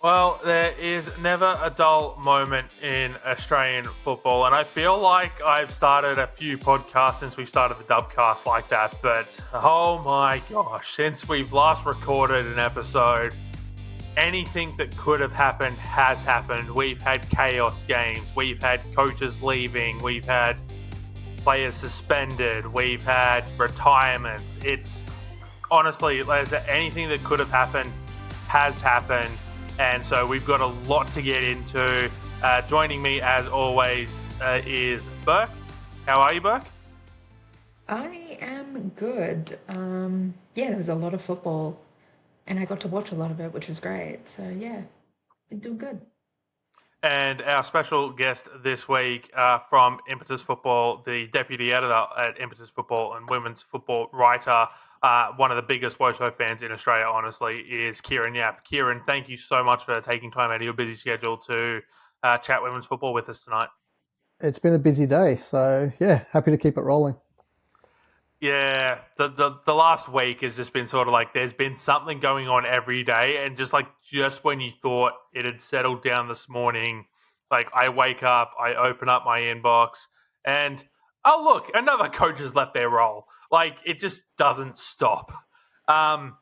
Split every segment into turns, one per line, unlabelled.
Well, there is never a dull moment in Australian football, and I feel like I've started a few podcasts since we started the Dubcast like that, but oh my gosh, since we've last recorded an episode, anything that could have happened has happened. We've had chaos games, we've had coaches leaving, we've had players suspended, we've had retirements. It's honestly, anything that could have happened has happened. And so we've got a lot to get into. Joining me, as always, is Burke. How are you, Burke?
I am good. Yeah, there was a lot of football, and I got to watch a lot of it, which was great. So yeah, been doing good.
And our special guest this week from Impetus Football, the deputy editor at Impetus Football and women's football writer, one of the biggest WOTO fans in Australia, honestly, is Kieran Yap. Kieran, thank you so much for taking time out of your busy schedule to chat women's football with us tonight.
It's been a busy day, so yeah, happy to keep it rolling.
Yeah, the last week has just been sort of like there's been something going on every day, and just when you thought it had settled down this morning, like I wake up, I open up my inbox, and oh look, another coach has left their role. Like it just doesn't stop. Um,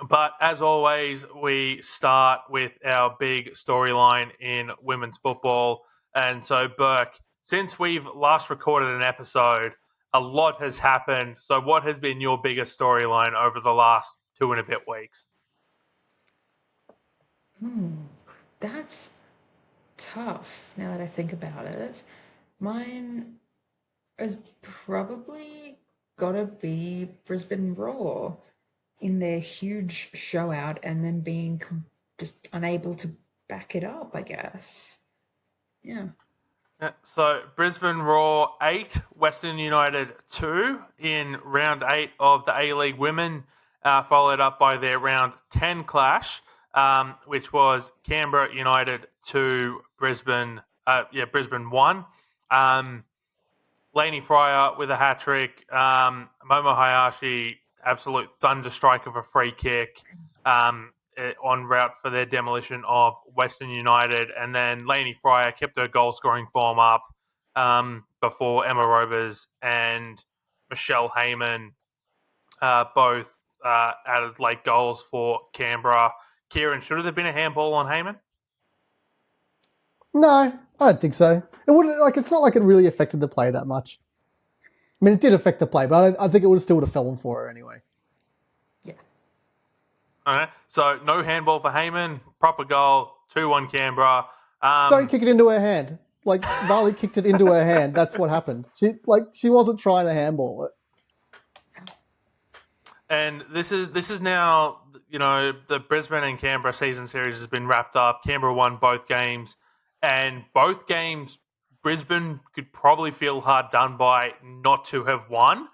but as always, we start with our big storyline in women's football, and so Burke, since we've last recorded an episode, a lot has happened. So, what has been your biggest storyline over the last 2 and a bit weeks?
That's tough now that I think about it. Mine is probably gotta be Brisbane Raw in their huge show out and then being just unable to back it up, I guess. Yeah.
So, Brisbane Roar 8, Western United 2 in round 8 of the A League Women, followed up by their round 10 clash, which was Canberra United 2, Brisbane 1. Lainey Fryer with a hat trick. Momo Hayashi, absolute thunder strike of a free kick on route for their demolition of Western United. And then Lainey Fryer kept her goal scoring form up before Emma Rovers and Michelle Heyman both added late goals for Canberra. Kieran, should it have been a handball on Heyman?
No, I don't think so. It wouldn't It's not like it really affected the play that much. I mean, it did affect the play, but I think it would have still fallen for her anyway.
Yeah.
All right. So no handball for Heyman. Proper goal. 2-1 Canberra.
Don't kick it into her hand. Like Varley kicked it into her hand. That's what happened. She wasn't trying to handball it.
And this is now, the Brisbane and Canberra season series has been wrapped up. Canberra won both games, and both games Brisbane could probably feel hard done by not to have won.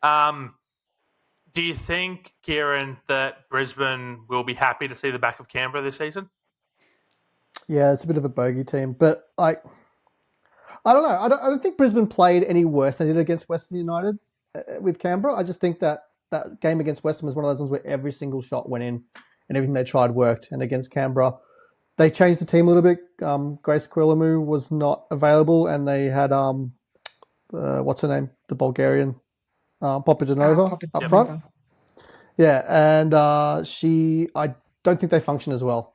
Do you think, Kieran, that Brisbane will be happy to see the back of Canberra this season?
Yeah, it's a bit of a bogey team, but I don't know. I don't think Brisbane played any worse than they did against Western United with Canberra. I just think that game against Western was one of those ones where every single shot went in and everything they tried worked. And against Canberra, they changed the team a little bit. Grace Quillamu was not available, and they had what's her name, the Bulgarian, Popidanova up front. Yeah, and I don't think they function as well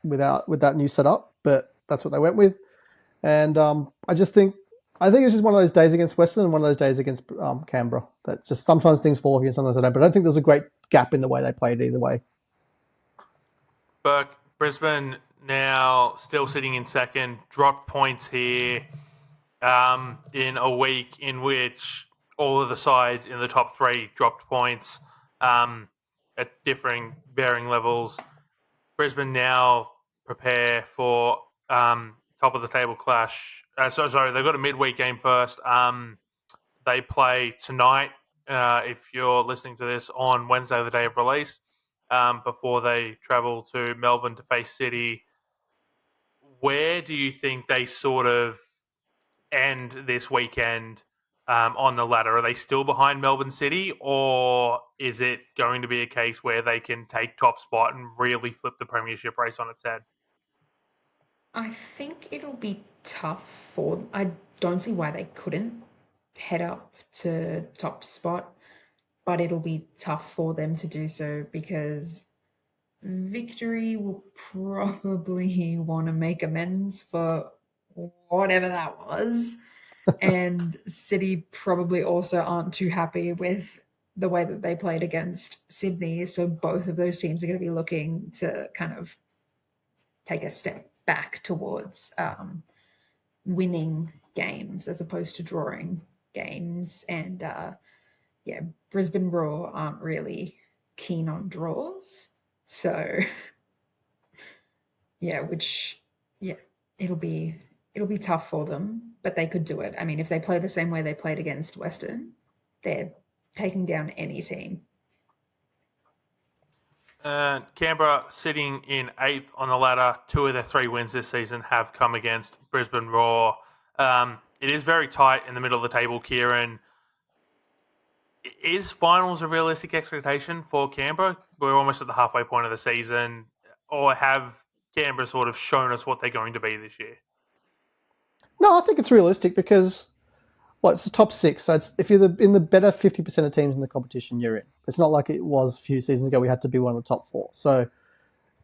with that new setup, but that's what they went with. And I think it's just one of those days against Western and one of those days against Canberra. That just sometimes things fall off and sometimes they don't. But I don't think there's a great gap in the way they played either way.
Burke, Brisbane now still sitting in second, dropped points here in a week in which all of the sides in the top three dropped points at varying levels. Brisbane now prepare for top of the table clash. Sorry, they've got a midweek game first. They play tonight, if you're listening to this, on Wednesday, the day of release, before they travel to Melbourne to face City. Where do you think they sort of end this weekend on the ladder? Are they still behind Melbourne City, or is it going to be a case where they can take top spot and really flip the premiership race on its head?
I think it'll be tough for. I don't see why they couldn't head up to top spot, but it'll be tough for them to do so because Victory will probably want to make amends for whatever that was. And City probably also aren't too happy with the way that they played against Sydney. So both of those teams are going to be looking to kind of take a step back towards winning games as opposed to drawing games. And yeah, Brisbane Roar aren't really keen on draws. So yeah, which yeah, it'll be it'll be tough for them, but they could do it. I mean, if they play the same way they played against Western, they're taking down any team.
Canberra sitting in 8th on the ladder. 2 of their 3 wins this season have come against Brisbane Roar. It is very tight in the middle of the table, Kieran. Is finals a realistic expectation for Canberra? We're almost at the halfway point of the season. Or have Canberra sort of shown us what they're going to be this year?
No, I think it's realistic because it's the top six. So if you're in the better 50% of teams in the competition, you're in. It's not like it was a few seasons ago. We had to be one of the top 4. So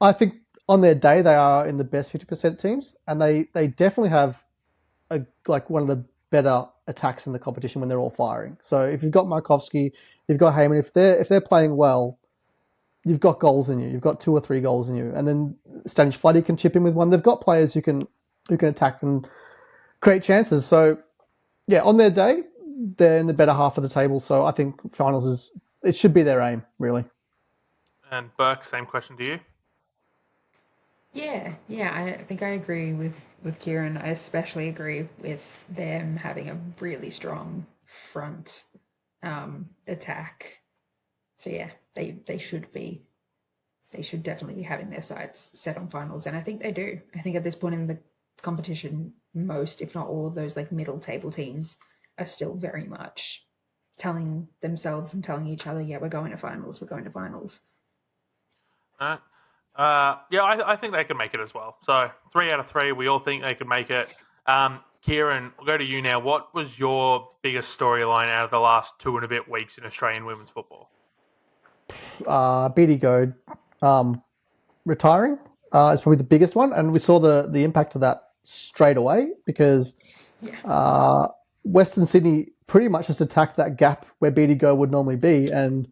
I think on their day they are in the best 50% teams, and they definitely have one of the better attacks in the competition when they're all firing. So if you've got Markovsky, you've got Heyman, if they're playing well, you've got goals in you. You've got 2 or 3 goals in you, and then Stanish Floody can chip in with one. They've got players who can attack and create chances. So yeah, on their day, they're in the better half of the table. So I think finals should be their aim, really.
And Burke, same question to you.
Yeah, I think I agree with Kieran. I especially agree with them having a really strong front attack. So yeah, they should be they should definitely be having their sights set on finals, and I think they do. I think at this point in the competition, most, if not all of those like middle table teams are still very much telling themselves and telling each other, yeah, we're going to finals, we're going to finals.
All right. Yeah, I think they can make it as well. So 3 out of 3, we all think they can make it. Kieran, I'll go to you now. What was your biggest storyline out of the last 2 and a bit weeks in Australian women's football?
BD Goad retiring is probably the biggest one, and we saw the impact of that straight away because Western Sydney pretty much just attacked that gap where BD Goad would normally be, and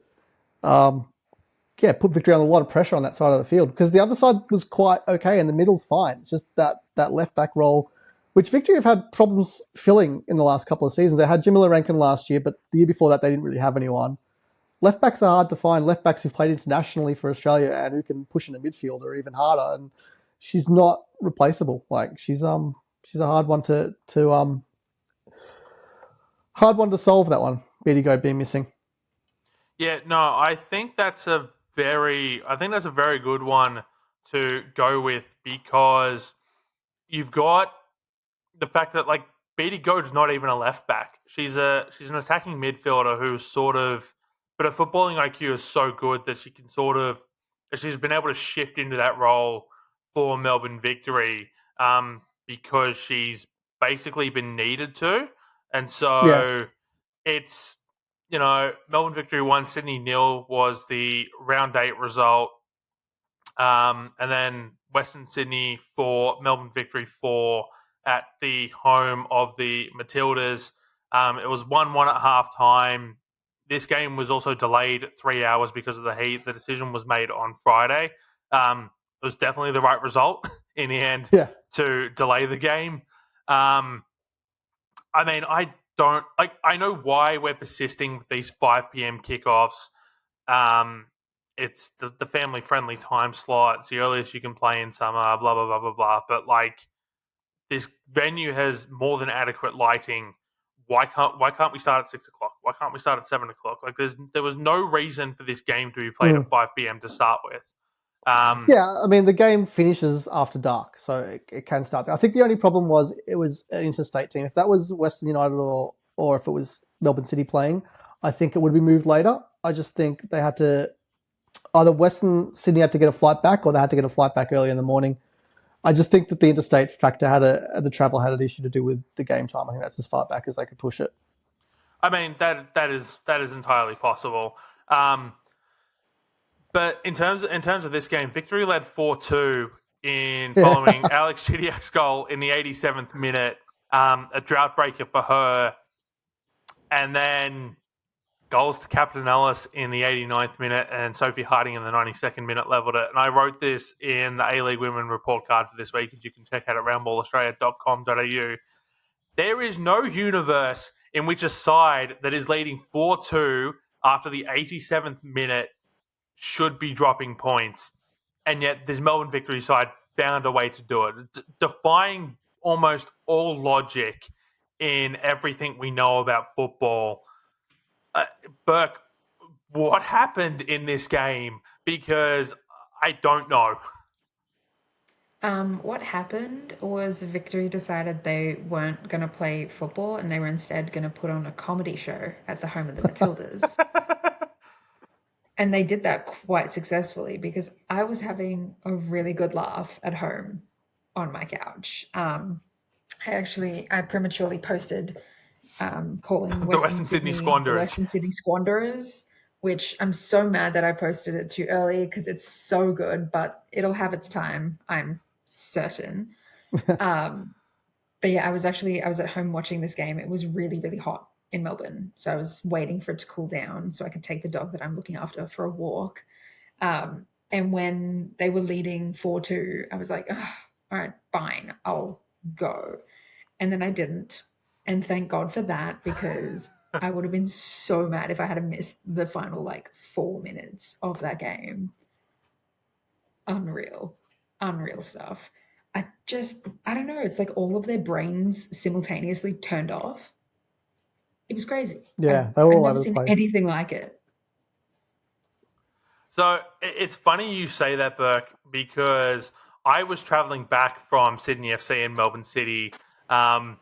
put Victory under a lot of pressure on that side of the field because the other side was quite okay and the middle's fine. It's just that left back role, which Victory have had problems filling in the last couple of seasons. They had Jamila Rankin last year, but the year before that they didn't really have anyone. Left backs are hard to find. Left backs who've played internationally for Australia and who can push in a midfield are even harder. And she's not replaceable. Like she's a hard one to solve, that one. BD Goad being missing.
Yeah, no, I think that's a very good one to go with because you've got the fact that like Beatty Goad's not even a left back. She's an attacking midfielder who's sort of, but her footballing IQ is so good that she's been able to shift into that role for Melbourne Victory because she's basically been needed to, and so it's Melbourne Victory 1, Sydney 0 was the round 8 result. And then Western Sydney 4, Melbourne Victory 4 at the home of the Matildas. It was 1-1 at half time. This game was also delayed 3 hours because of the heat. The decision was made on Friday. It was definitely the right result in the end to delay the game. I mean, I know why we're persisting with these 5 p.m. kickoffs. It's the family friendly time slot. It's the earliest you can play in summer. Blah blah blah blah blah. But like, this venue has more than adequate lighting. Why can't we start at 6 o'clock? Why can't we start at 7 o'clock? Like, there was no reason for this game to be played at 5 p.m. to start with.
I mean, the game finishes after dark, so it can start there. I think the only problem was it was an interstate team. If that was Western United or or if it was Melbourne City playing, I think it would be moved later. I just think they had to either Western Sydney had to get a flight back, or they had to get a flight back early in the morning. I just think that the interstate factor the travel had an issue to do with the game time. I think that's as far back as they could push it.
I mean, that is entirely possible. But in terms of this game, Victory led 4-2 in following Alex Chidiak's goal in the 87th minute, a drought breaker for her, and then goals to Captain Ellis in the 89th minute and Sophie Harding in the 92nd minute leveled it. And I wrote this in the A-League Women report card for this week, and you can check out at roundballaustralia.com.au. There is no universe in which a side that is leading 4-2 after the 87th minute should be dropping points. And yet this Melbourne Victory side found a way to do it, defying almost all logic in everything we know about football. Burke, what happened in this game? Because I don't know.
What happened was Victory decided they weren't going to play football and they were instead going to put on a comedy show at the home of the Matildas. And they did that quite successfully because I was having a really good laugh at home on my couch. I prematurely posted calling
The
Western
Western Sydney
Sydney the
Squanderers.
Western Sydney Squanderers, which I'm so mad that I posted it too early because it's so good, but it'll have its time, I'm certain. But yeah, I was at home watching this game. It was really, really hot in Melbourne. So I was waiting for it to cool down so I could take the dog that I'm looking after for a walk. And when they were leading 4-2, I was like, all right, fine, I'll go. And then I didn't. And thank God for that, because I would have been so mad if I had missed the final like 4 minutes of that game. Unreal. Unreal stuff. I don't know. It's like all of their brains simultaneously turned off. It was crazy.
Yeah, they were
I've
all
never
over the
seen
place.
anything like it.
So it's funny you say that, Burke, because I was traveling back from Sydney FC in Melbourne City. Got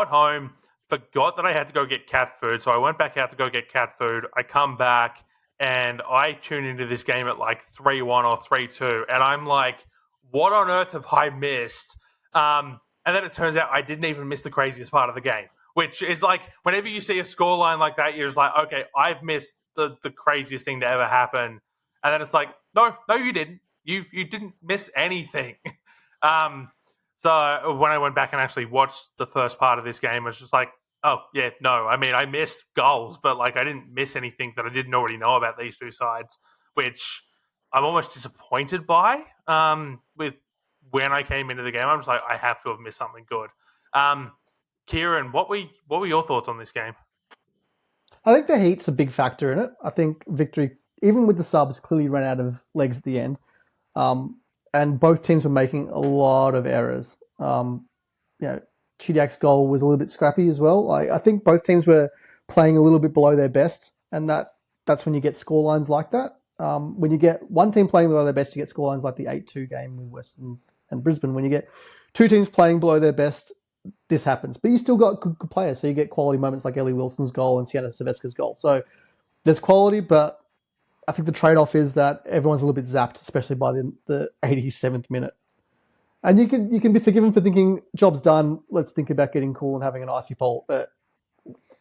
home, forgot that I had to go get cat food. So I went back out to go get cat food. I come back and I tune into this game at like 3-1 or 3-2. And I'm like, what on earth have I missed? And then it turns out I didn't even miss the craziest part of the game, which is like whenever you see a scoreline like that, you're just like, okay, I've missed the craziest thing to ever happen. And then it's like, no, you didn't. You didn't miss anything. um, so when I went back and actually watched the first part of this game, I was just like, oh yeah, no. I mean, I missed goals, but like I didn't miss anything that I didn't already know about these two sides, which I'm almost disappointed by. With when I came into the game, I'm just like, I have to have missed something good. Kieran, what were your thoughts on this game?
I think the heat's a big factor in it. I think Victory, even with the subs, clearly ran out of legs at the end. And both teams were making a lot of errors. You know, Chidiak's goal was a little bit scrappy as well. I think both teams were playing a little bit below their best, and that's when you get scorelines like that. When you get one team playing below their best, you get scorelines like the 8-2 game with Western and Brisbane. When you get two teams playing below their best, this happens. But you still got good players, so you get quality moments like Ellie Wilson's goal and Sienna Silveska's goal. So there's quality, but I think the trade-off is that everyone's a little bit zapped, especially by the 87th minute. And you can be forgiven for thinking, job's done, let's think about getting cool and having an icy pole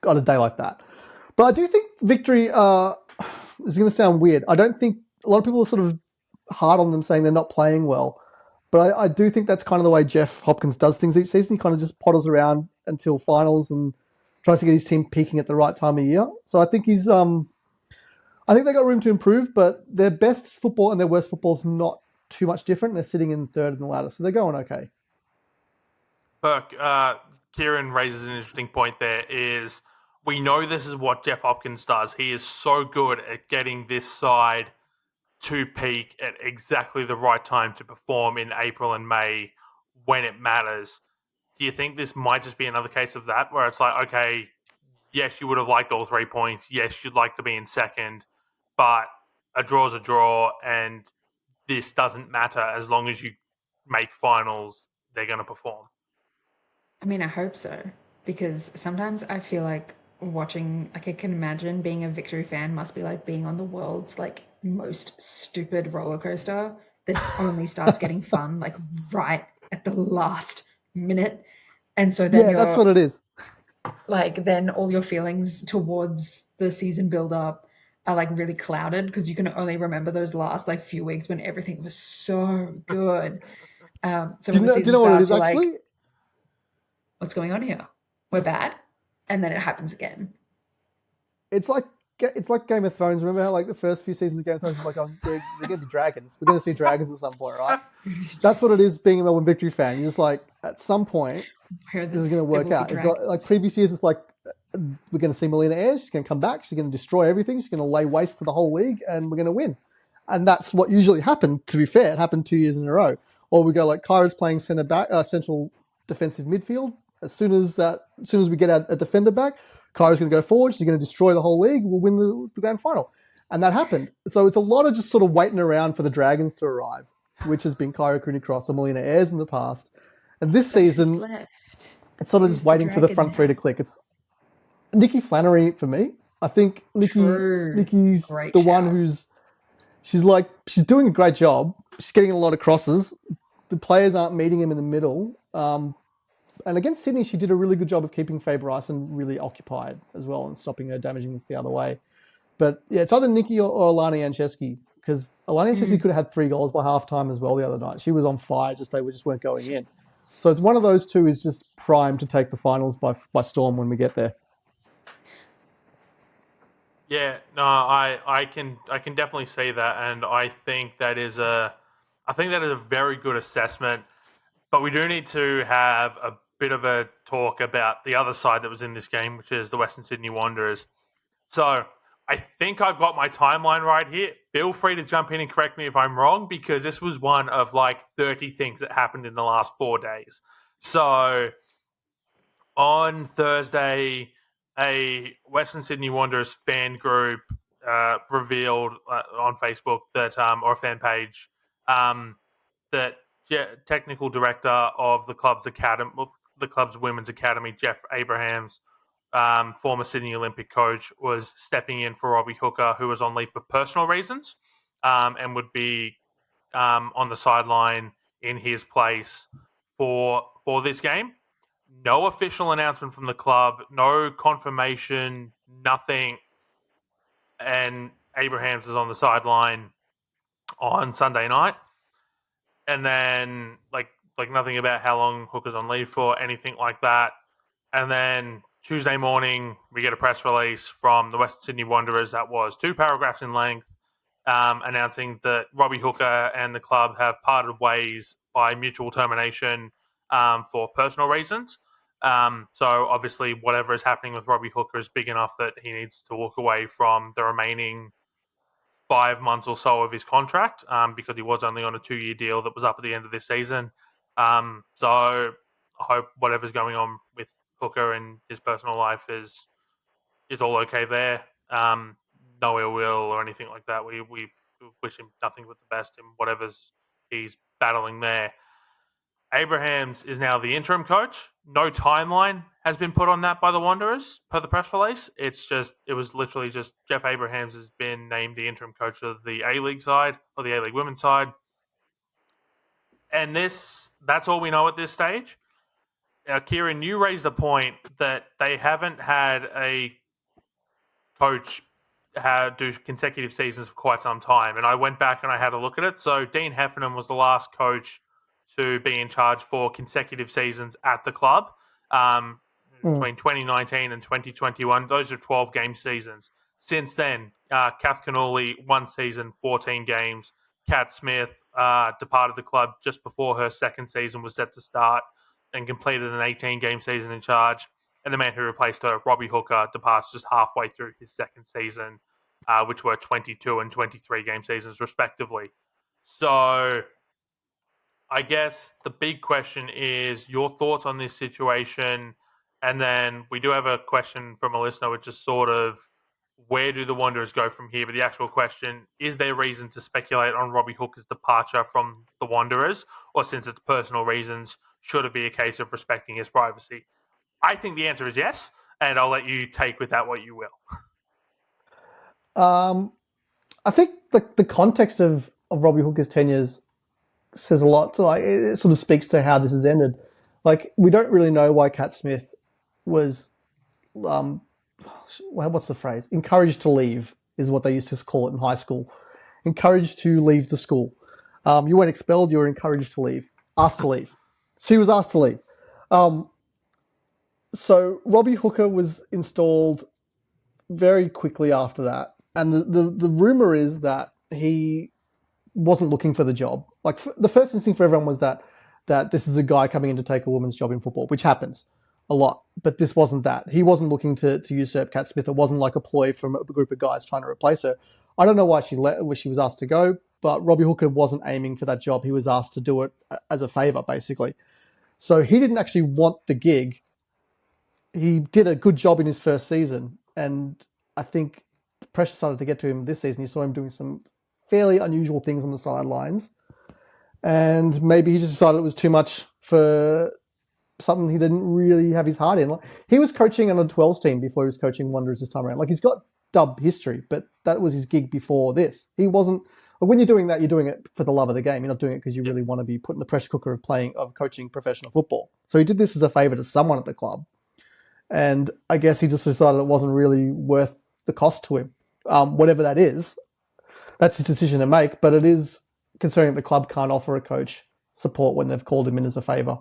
on a day like that. But I do think Victory is going to sound weird. I don't think a lot of people are sort of hard on them saying they're not playing well. But I do think that's kind of the way Jeff Hopkins does things each season. He kind of just potters around until finals and tries to get his team peaking at the right time of year. So I think I think they got room to improve, but their best football and their worst football is not too much different. They're sitting in third in the ladder, so they're going okay.
Burke, Kieran raises an interesting point there is we know this is what Jeff Hopkins does. He is so good at getting this side to peak at exactly the right time to perform in April and May when it matters. Do you think this might just be another case of that, where it's like, okay, yes, you would have liked all 3 points. Yes, you'd like to be in second, but a draw is a draw, and this doesn't matter as long as you make finals. They're going to perform.
I mean, I hope so. because sometimes I feel like watching, like I can imagine being a Victory fan must be like being on the world's like most stupid roller coaster that only starts getting fun like right at the last minute. And so then
Yeah, that's
you're
what it is.
like, then all your feelings towards the season build up are like really clouded because you can only remember those last like few weeks when everything was so good. So
Do
when
you
the
know? Do you
season
know what it
starts,
is
you're like,
actually?
what's going on here? We're bad. And then it happens again.
It's like Game of Thrones. Remember how like the first few seasons of Game of Thrones is like, oh, they're going to be dragons. We're going to see dragons at some point, right? That's what it is being a Melbourne Victory fan. You're just like, at some point,
Where
this is going to
there
work
will be
out. It's like
dragons.
previous years. It's like we're going to see Melina Ayres. She's going to come back. She's going to destroy everything. She's going to lay waste to the whole league, and we're going to win. And that's what usually happened. To be fair, it happened 2 years in a row. Or we go like Kyra's playing centre back, central defensive midfield. As soon as we get a defender back, Kyra's going to go forward. She's going to destroy the whole league. We'll win the grand final. And that happened. So it's a lot of just sort of waiting around for the Dragons to arrive, which has been Kyra Cooney Cross or Melina Ayres in the past. And this
But who's
season,
left?
it's sort of just
Who's the
waiting for the
dragon
front three to
now?
click. It's Nikki Flannery for me. I think
True.
Nikki's
Great
the one
shout.
who's she's doing a great job. She's getting a lot of crosses. The players aren't meeting him in the middle. And against Sydney, she did a really good job of keeping Faber Ison really occupied as well and stopping her damaging this the other way. But yeah, it's either Nikki or Alana Yancheski because Alana Yancheski could have had 3 goals by half time as well the other night. She was on fire, just weren't going in. So it's one of those two is just primed to take the finals by storm when we get there.
Yeah, no, I can definitely say that, and I think that is a very good assessment. But we do need to have a bit of a talk about the other side that was in this game, which is the Western Sydney Wanderers. So I think I've got my timeline right here. Feel free to jump in and correct me if I'm wrong, because this was one of like 30 things that happened in the last 4 days. So on Thursday, a Western Sydney Wanderers fan group revealed on Facebook that, or a fan page, um, that technical director of the club's academy, the club's women's academy, Jeff Abrahams, former Sydney Olympic coach, was stepping in for Robbie Hooker, who was on leave for personal reasons, and would be on the sideline in his place for this game. No official announcement from the club, no confirmation, nothing. And Abrahams is on the sideline on Sunday night, and then like nothing about how long Hooker's on leave for, anything like that. And then Tuesday morning, we get a press release from the Western Sydney Wanderers that was 2 paragraphs in length, announcing that Robbie Hooker and the club have parted ways by mutual termination for personal reasons. So obviously, whatever is happening with Robbie Hooker is big enough that he needs to walk away from the remaining 5 months or so of his contract, because he was only on a 2-year deal that was up at the end of this season. So I hope whatever's going on with Hooker and his personal life is all okay there. No ill will or anything like that. We wish him nothing but the best in whatever's he's battling there. Abrahams is now the interim coach. No timeline has been put on that by the Wanderers per the press release. It was literally just Jeff Abrahams has been named the interim coach of the A League side or the A League women's side, and that's all we know at this stage. Kieran, you raised the point that they haven't had a coach do consecutive seasons for quite some time, and I went back and I had a look at it. So Dean Heffernan was the last coach to be in charge for consecutive seasons at the club, um,
Mm.
between 2019 and 2021. Those are 12 game seasons. Since then, Kath Cannuli, 1 season, 14 games. Kat Smith departed the club just before her second season was set to start and completed an 18-game season in charge. And the man who replaced her, Robbie Hooker, departs just halfway through his second season, which were 22 and 23 game seasons, respectively. So I guess the big question is your thoughts on this situation. And then we do have a question from a listener, which is sort of where do the Wanderers go from here? But the actual question is there reason to speculate on Robbie Hooker's departure from the Wanderers? Or since it's personal reasons, should it be a case of respecting his privacy? I think the answer is yes, and I'll let you take with that what you will.
I think the context of Robbie Hooker's tenures says a lot. Like it sort of speaks to how this has ended. Like we don't really know why Cat Smith was, what's the phrase? Encouraged to leave is what they used to call it in high school. Encouraged to leave the school. You weren't expelled. You were encouraged to leave. Asked to leave. She was asked to leave. So Robbie Hooker was installed very quickly after that, and the rumor is that he wasn't looking for the job. Like the first instinct for everyone was that this is a guy coming in to take a woman's job in football, which happens a lot. But this wasn't that. He wasn't looking to usurp Cat Smith. It wasn't like a ploy from a group of guys trying to replace her. I don't know why she was asked to go, but Robbie Hooker wasn't aiming for that job. He was asked to do it as a favor, basically. So he didn't actually want the gig. He did a good job in his first season, and I think the pressure started to get to him this season. You saw him doing some fairly unusual things on the sidelines, and maybe he just decided it was too much for something he didn't really have his heart in. Like, he was coaching on a 12s team before he was coaching Wanderers this time around. Like he's got dub history, but that was his gig before this. He wasn't. When you're doing that, you're doing it for the love of the game. You're not doing it because you really want to be put in the pressure cooker of coaching professional football. So he did this as a favor to someone at the club. And I guess he just decided it wasn't really worth the cost to him. Whatever that is, that's his decision to make. But it is concerning that the club can't offer a coach support when they've called him in as a favour.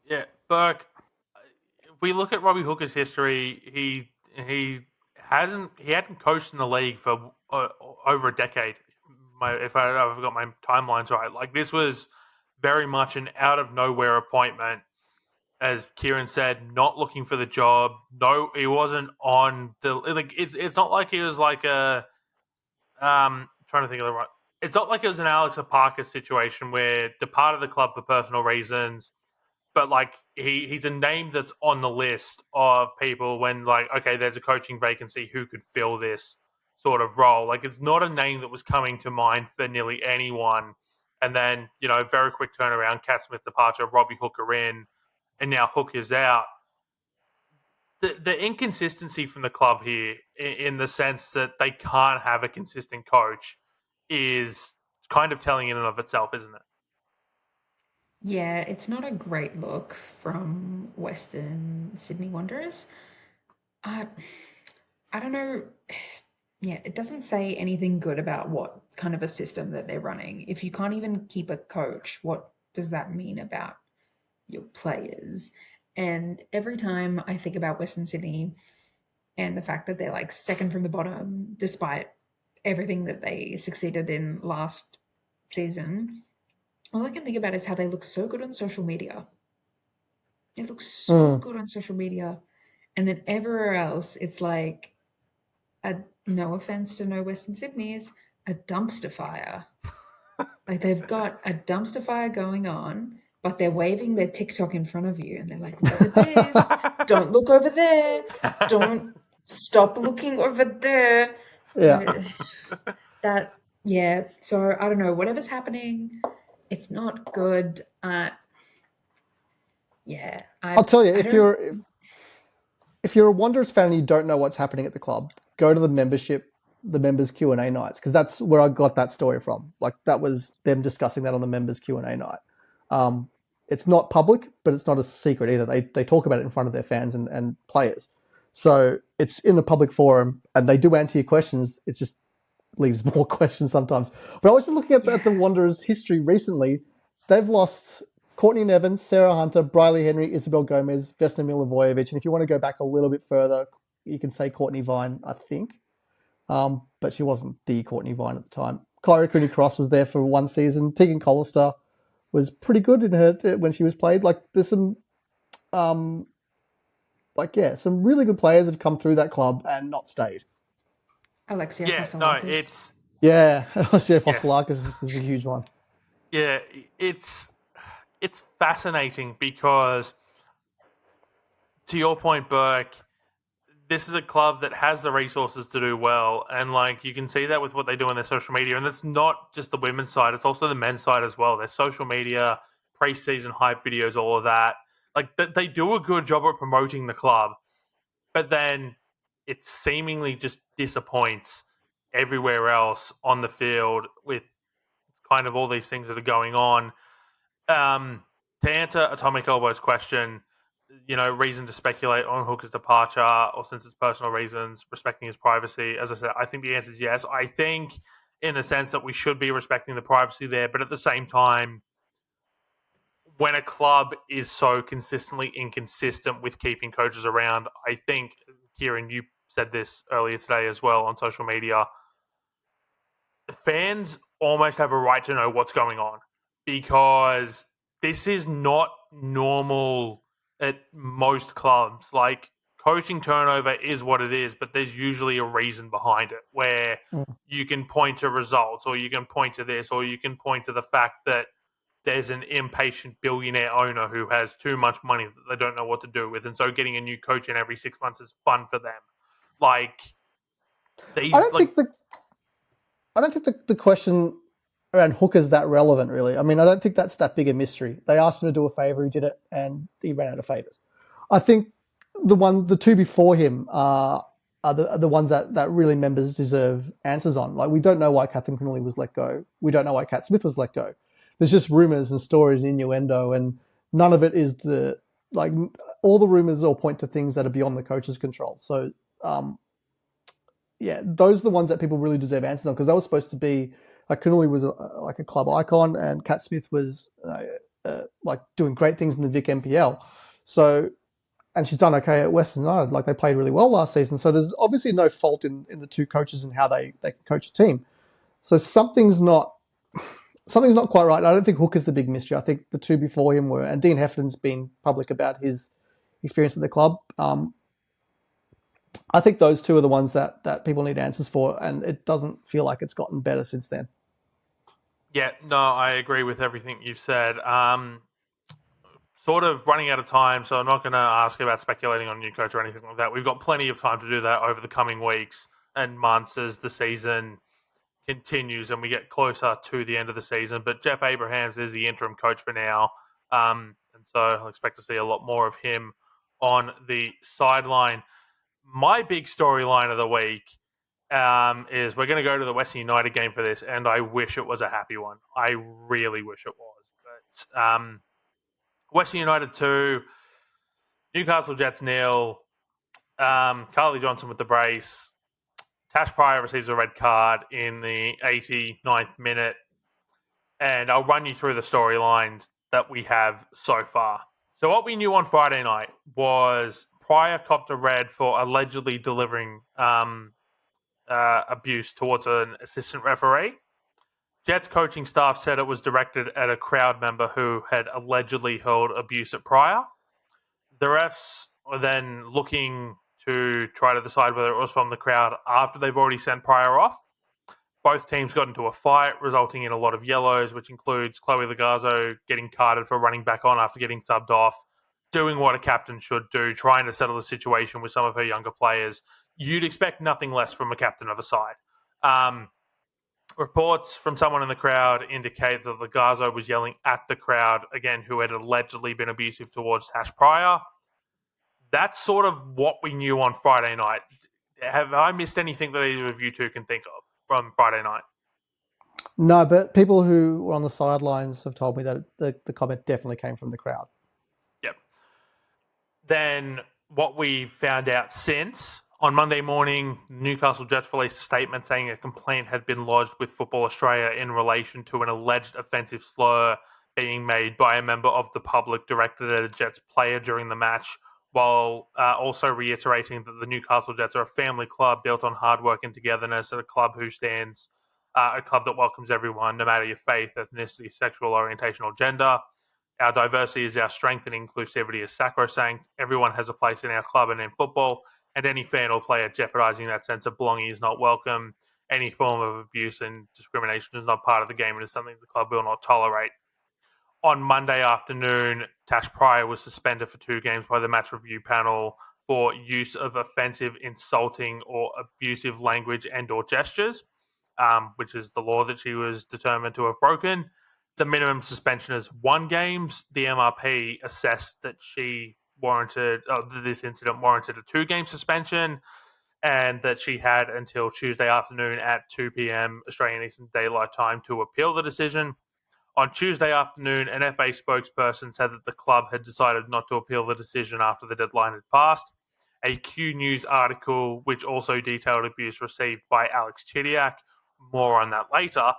Yeah, Burke. If we look at Robbie Hooker's history, he hadn't coached in the league for over a decade. If I've got my timelines right, like this was very much an out of nowhere appointment. As Kieran said, not looking for the job. No, he wasn't on the like. It's not like he was like a trying to think of the right. It's not like it was an Alex Parker situation where departed the club for personal reasons, but like he's a name that's on the list of people when like okay, there's a coaching vacancy, who could fill this sort of role. Like it's not a name that was coming to mind for nearly anyone. And then very quick turnaround, Cat Smith departure, Robbie Hooker in. And now Hook is out. The inconsistency from the club here, in the sense that they can't have a consistent coach, is kind of telling in and of itself, isn't it?
Yeah, it's not a great look from Western Sydney Wanderers. I I don't know. Yeah, it doesn't say anything good about what kind of a system that they're running. If you can't even keep a coach, what does that mean about your players? And every time I think about Western Sydney and the fact that they're like second from the bottom, despite everything that they succeeded in last season, all I can think about is how they look so good on social media. They look so good on social media. And then everywhere else, it's like no offense to no Western Sydney's, a dumpster fire. Like they've got a dumpster fire going on, but they're waving their TikTok in front of you and they're like, look at this. Don't look over there. Don't stop looking over there.
Yeah.
Yeah. So I don't know. Whatever's happening, it's not good. Yeah.
I'll tell you, if you're a Wanderers fan and you don't know what's happening at the club, go to the members Q&A nights, because that's where I got that story from. Like that was them discussing that on the members Q&A night. It's not public, but it's not a secret either. They talk about it in front of their fans and players. So it's in the public forum, and they do answer your questions. It just leaves more questions sometimes. But I was just looking at the Wanderers' history recently. They've lost Courtney Nevin, Sarah Hunter, Briley Henry, Isabel Gomez, Vesna Milivojevic. And if you want to go back a little bit further, you can say Courtney Vine, I think. But she wasn't the Courtney Vine at the time. Kyra Cooney Cross was there for one season. Tegan Collister was pretty good in her when she was played. Like there's some, some really good players have come through that club and not stayed.
Alexia
Yeah,
Apostolakis.
no, it's
Alexia Apostolakis is a huge one.
Yeah, it's fascinating because, to your point, Burke, this is a club that has the resources to do well, and like you can see that with what they do on their social media. And it's not just the women's side; it's also the men's side as well. Their social media, pre-season hype videos, all of that. Like they do a good job at promoting the club, but then it seemingly just disappoints everywhere else on the field with kind of all these things that are going on. To answer Atomic Elbow's question, reason to speculate on Hooker's departure or since it's personal reasons, respecting his privacy. As I said, I think the answer is yes. I think in a sense that we should be respecting the privacy there, but at the same time, when a club is so consistently inconsistent with keeping coaches around, I think, Kieran, you said this earlier today as well on social media, fans almost have a right to know what's going on because this is not normal at most clubs. Like, coaching turnover is what it is, but there's usually a reason behind it where you can point to results or you can point to this or you can point to the fact that there's an impatient billionaire owner who has too much money that they don't know what to do with. And so getting a new coach in every 6 months is fun for them. Like, these,
I don't think the question around Hooker's that relevant, really. I mean, I don't think that's that big a mystery. They asked him to do a favour, he did it, and he ran out of favours. I think the two before him are the ones that really members deserve answers on. Like, we don't know why Catherine Connolly was let go. We don't know why Cat Smith was let go. There's just rumours and stories and innuendo, and none of it is all the rumours all point to things that are beyond the coach's control. So, yeah, those are the ones that people really deserve answers on because they were supposed to be like Connolly was like a club icon, and Cat Smith was like doing great things in the Vic NPL. So, and she's done okay at Western United. Like, they played really well last season. So there's obviously no fault in the two coaches and how they can coach a team. So something's not quite right. I don't think Hooker's the big mystery. I think the two before him were, and Dean Hefton's been public about his experience at the club. I think those two are the ones that people need answers for, and it doesn't feel like it's gotten better since then.
Yeah, no, I agree with everything you've said. Sort of running out of time, so I'm not going to ask about speculating on new coach or anything like that. We've got plenty of time to do that over the coming weeks and months as the season continues and we get closer to the end of the season. But Jeff Abrahams is the interim coach for now, and so I'll expect to see a lot more of him on the sideline. My big storyline of the week is we're going to go to the Western United game for this, and I wish it was a happy one. I really wish it was. But Western United 2, Newcastle Jets 0, Carly Johnson with the brace. Tash Pryor receives a red card in the 89th minute, and I'll run you through the storylines that we have so far. So what we knew on Friday night was Pryor copped a red for allegedly delivering abuse towards an assistant referee. Jets coaching staff said it was directed at a crowd member who had allegedly hurled abuse at Pryor. The refs were then looking to try to decide whether it was from the crowd after they've already sent Pryor off. Both teams got into a fight, resulting in a lot of yellows, which includes Chloe Lagazzo getting carded for running back on after getting subbed off, doing what a captain should do, trying to settle the situation with some of her younger players. You'd expect nothing less from a captain of a side. Reports from someone in the crowd indicate that Lagazzo was yelling at the crowd, again, who had allegedly been abusive towards Tash Pryor. That's sort of what we knew on Friday night. Have I missed anything that either of you two can think of from Friday night?
No, but people who were on the sidelines have told me that the comment definitely came from the crowd.
Yep. Then what we found out since, on Monday morning, Newcastle Jets released a statement saying a complaint had been lodged with Football Australia in relation to an alleged offensive slur being made by a member of the public directed at a Jets player during the match, while also reiterating that the Newcastle Jets are a family club built on hard work and togetherness, and a club that welcomes everyone, no matter your faith, ethnicity, sexual orientation, or gender. Our diversity is our strength, and inclusivity is sacrosanct. Everyone has a place in our club and in football, and any fan or player jeopardizing that sense of belonging is not welcome. Any form of abuse and discrimination is not part of the game and is something the club will not tolerate. On Monday afternoon, Tash Pryor was suspended for 2 games by the match review panel for use of offensive, insulting, or abusive language and or gestures, which is the law that she was determined to have broken. the minimum suspension is 1 game. The MRP assessed that this incident warranted a 2-game suspension, and that she had until Tuesday afternoon at 2 p.m. Australian Eastern Daylight Time to appeal the decision. On Tuesday afternoon, an FA spokesperson said that the club had decided not to appeal the decision after the deadline had passed. A Q News article, which also detailed abuse received by Alex Chidiac, more on that later,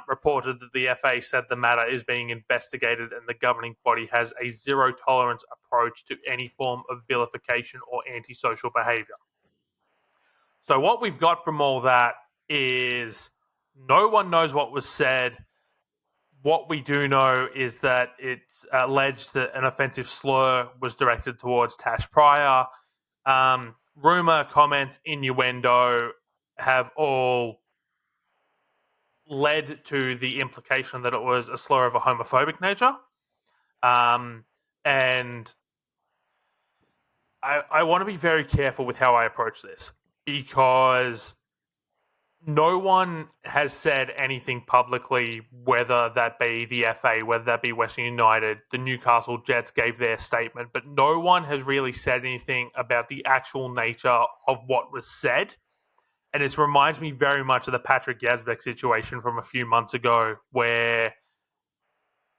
reported that the FA said the matter is being investigated and the governing body has a zero-tolerance approach to any form of vilification or antisocial behaviour. So what we've got from all that is no one knows what was said. What we do know is that it's alleged that an offensive slur was directed towards Tash Pryor. Rumour, comments, innuendo have all led to the implication that it was a slur of a homophobic nature. And I want to be very careful with how I approach this, because no one has said anything publicly, whether that be the FA, whether that be Western United. The Newcastle Jets gave their statement, but no one has really said anything about the actual nature of what was said. And it reminds me very much of the Patrick Yazbek situation from a few months ago, where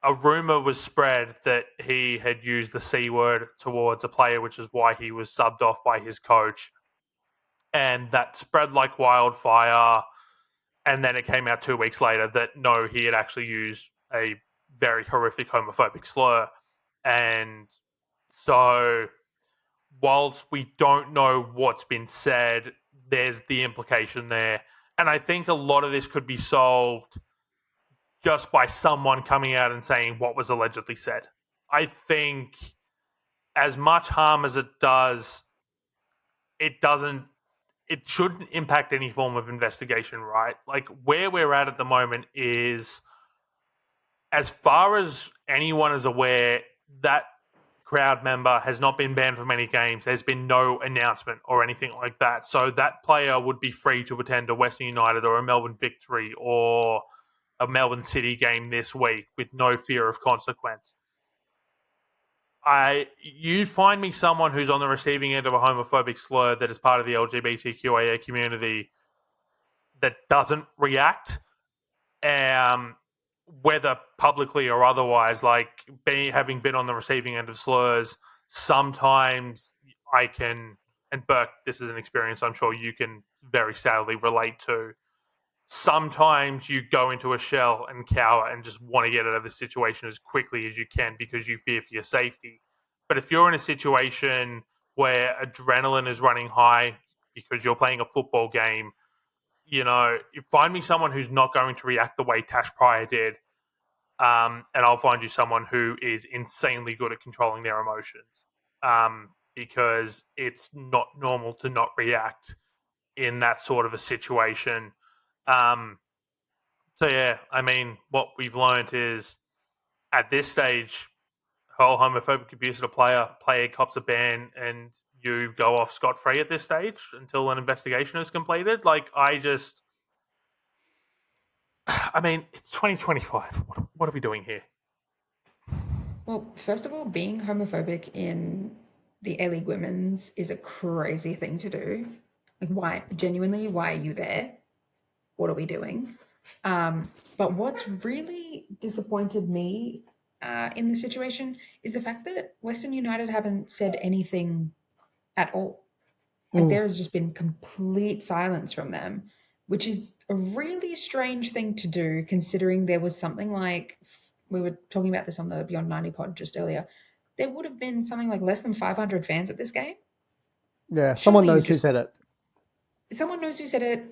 a rumour was spread that he had used the C word towards a player, which is why he was subbed off by his coach. And that spread like wildfire. And then it came out 2 weeks later that no, he had actually used a very horrific homophobic slur. And so, whilst we don't know what's been said, there's the implication there. And I think a lot of this could be solved just by someone coming out and saying what was allegedly said. I think as much harm as it does, it shouldn't impact any form of investigation, right? Like, where we're at the moment is, as far as anyone is aware, that crowd member has not been banned from any games. There's been no announcement or anything like that. So that player would be free to attend a Western United or a Melbourne Victory or a Melbourne City game this week with no fear of consequence. You find me someone who's on the receiving end of a homophobic slur that is part of the LGBTQIA community that doesn't react, whether publicly or otherwise, like having been on the receiving end of slurs, sometimes I can, and Burke, this is an experience I'm sure you can very sadly relate to. Sometimes you go into a shell and cower and just want to get out of the situation as quickly as you can because you fear for your safety. But if you're in a situation where adrenaline is running high because you're playing a football game, you find me someone who's not going to react the way Tash Pryor did, and I'll find you someone who is insanely good at controlling their emotions, because it's not normal to not react in that sort of a situation. So yeah, I mean, what we've learned is, at this stage, whole homophobic abuse of a player cops a ban, and you go off scot-free at this stage until an investigation is completed. Like, I mean, it's 2025. What are we doing here?
Well, first of all, being homophobic in the A-League Women's is a crazy thing to do. Like, why are you there? What are we doing? But what's really disappointed me in this situation is the fact that Western United haven't said anything at all. Like, there has just been complete silence from them, which is a really strange thing to do, considering there was something like, we were talking about this on the Beyond 90 pod just earlier, there would have been something like less than 500 fans at this game.
Yeah, someone knows who said it.
Someone knows who said it.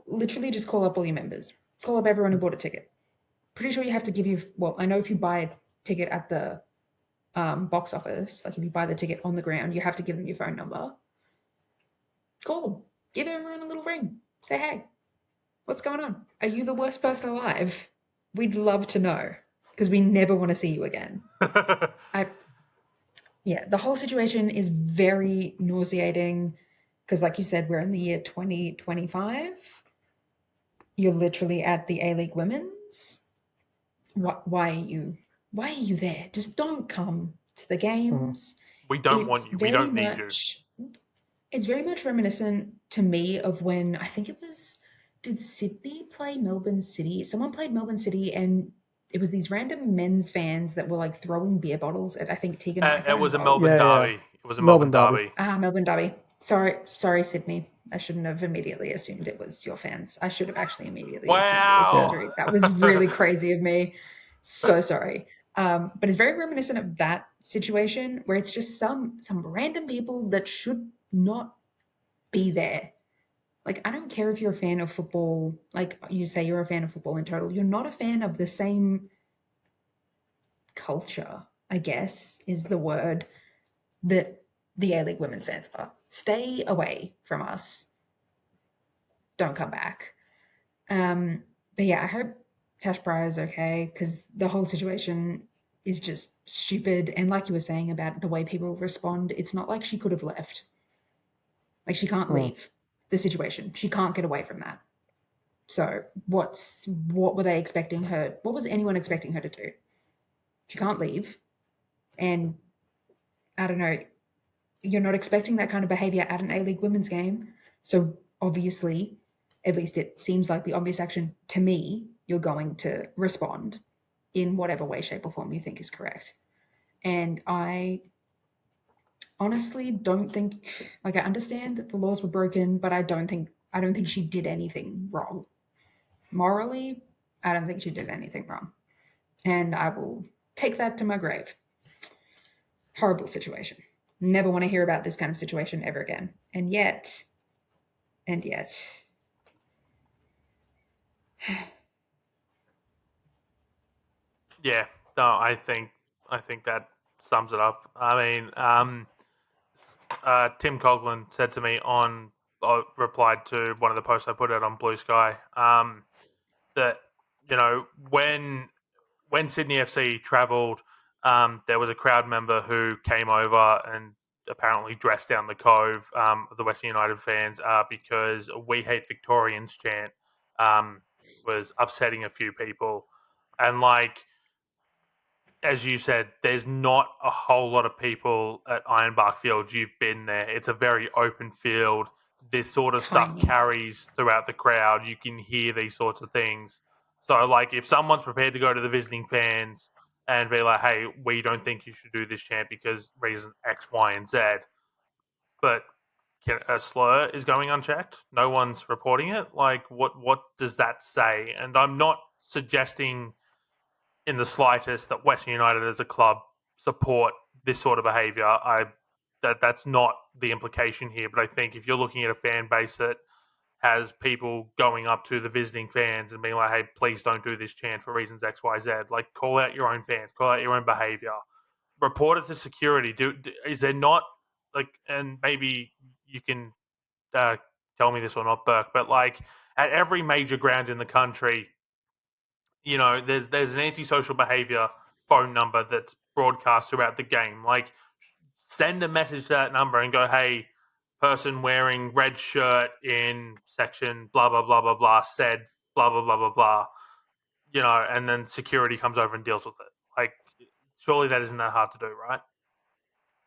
Literally just call up all your members. Call up everyone who bought a ticket. Pretty sure you have to give I know if you buy a ticket at the box office, like if you buy the ticket on the ground, you have to give them your phone number. Call them. Give everyone a little ring. Say, hey, what's going on? Are you the worst person alive? We'd love to know, because we never want to see you again. The whole situation is very nauseating, because like you said, we're in the year 2025. You're literally at the A-League Women's. why are you there? Just don't come to the games.
We don't want you. We don't need you.
It's very much reminiscent to me of when I think it was, did Sydney play Melbourne City? Someone played Melbourne City and it was these random men's fans that were like throwing beer bottles at I think Tegan Micah
It
and
was a
goals.
Melbourne
Yeah.
derby. It was a Melbourne derby.
Melbourne Derby. Sorry, Sydney. I shouldn't have immediately assumed it was your fans. I should have actually immediately assumed it was
Wow.
Victory. That was really crazy of me. So sorry. But it's very reminiscent of that situation where it's just some random people that should not be there. Like, I don't care if you're a fan of football, like you say you're a fan of football in total. You're not a fan of the same culture, I guess, is the word that the A-League women's fans are. Stay away from us. Don't come back. But yeah, I hope Tash Pryor is okay because the whole situation is just stupid. And like you were saying about the way people respond, it's not like she could have left. Like she can't leave the situation. She can't get away from that. So what were they expecting her? What was anyone expecting her to do? She can't leave. And I don't know, you're not expecting that kind of behavior at an A-League women's game. So obviously, at least it seems like the obvious action to me, you're going to respond in whatever way, shape, or form you think is correct. And I honestly don't think, like, I understand that the laws were broken, but I don't think she did anything wrong. Morally, I don't think she did anything wrong. And I will take that to my grave. Horrible situation. Never want to hear about this kind of situation ever again. And yet,
Yeah. No, I think that sums it up. I mean, Tim Coughlin said to me replied to one of the posts I put out on Blue Sky, that when Sydney FC travelled, there was a crowd member who came over and apparently dressed down the cove of the Western United fans because "We Hate Victorians" chant was upsetting a few people, and like as you said, there's not a whole lot of people at Ironbark Field. You've been there. It's a very open field. This sort of stuff
tiny.
carries throughout the crowd. You can hear these sorts of things. So, like, if someone's prepared to go to the visiting fans and be like, hey, we don't think you should do this chant because reasons X, Y, and Z, but a slur is going unchecked, no one's reporting it, like, what does that say? And I'm not suggesting in the slightest that Western United as a club support this sort of behaviour. That's not the implication here. But I think if you're looking at a fan base that has people going up to the visiting fans and being like, "Hey, please don't do this chant for reasons X, Y, Z," like call out your own fans, call out your own behaviour, report it to security. Is there not like, and maybe you can uh, tell me this or not, Burke, but like at every major ground in the country, there's an antisocial behavior phone number that's broadcast throughout the game. Like, send a message to that number and go, "Hey, person wearing red shirt in section blah blah blah blah blah said blah blah blah blah blah." And then security comes over and deals with it. Like, surely that isn't that hard to do, right?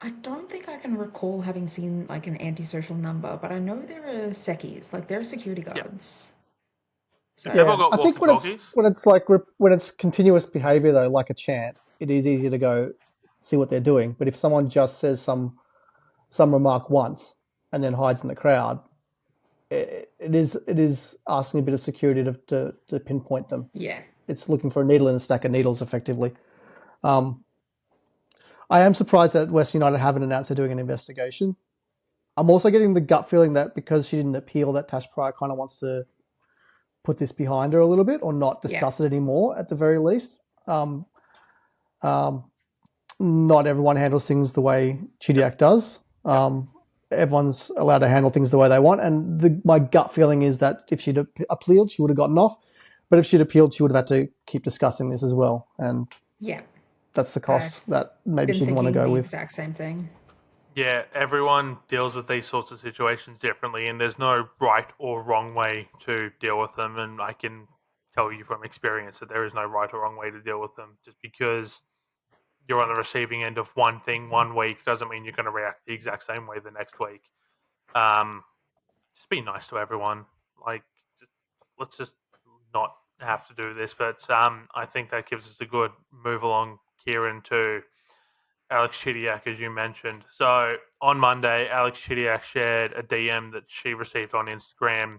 I don't think I can recall having seen like an antisocial number, but I know there are seckies, like there are security
Yeah.
guards. So
They've all
Yeah,
got
I think
walkie-talkies.
when it's continuous behavior though, like a chant, it is easy to go see what they're doing. But if someone just says some remark once and then hides in the crowd, it is asking a bit of security to pinpoint them.
yeah,
It's looking for a needle in a stack of needles, effectively. Um, I am surprised that West United haven't announced they're doing an investigation. I'm also getting the gut feeling that because she didn't appeal, that Tash Pryor kind of wants to put this behind her a little bit or not
yeah,
discuss it anymore at the very least. Um, um, Not everyone handles things the way Chidiac does. Everyone's allowed to handle things the way they want. And my gut feeling is that if she'd appealed, she would have gotten off. But if she'd appealed, she would have had to keep discussing this as well. And
yeah.
that's the
I've
cost that maybe
been
she didn't want to
thinking
go
the
with.
exact same thing.
Yeah, everyone deals with these sorts of situations differently, and there's no right or wrong way to deal with them. And I can tell you from experience that there is no right or wrong way to deal with them. Just because you're on the receiving end of one thing 1 week doesn't mean you're going to react the exact same way the next week. Just be nice to everyone. Like, just, let's just not have to do this. But I think that gives us a good move along, Kieran, to Alex Chidiac, as you mentioned. So on Monday, Alex Chidiac shared a DM that she received on Instagram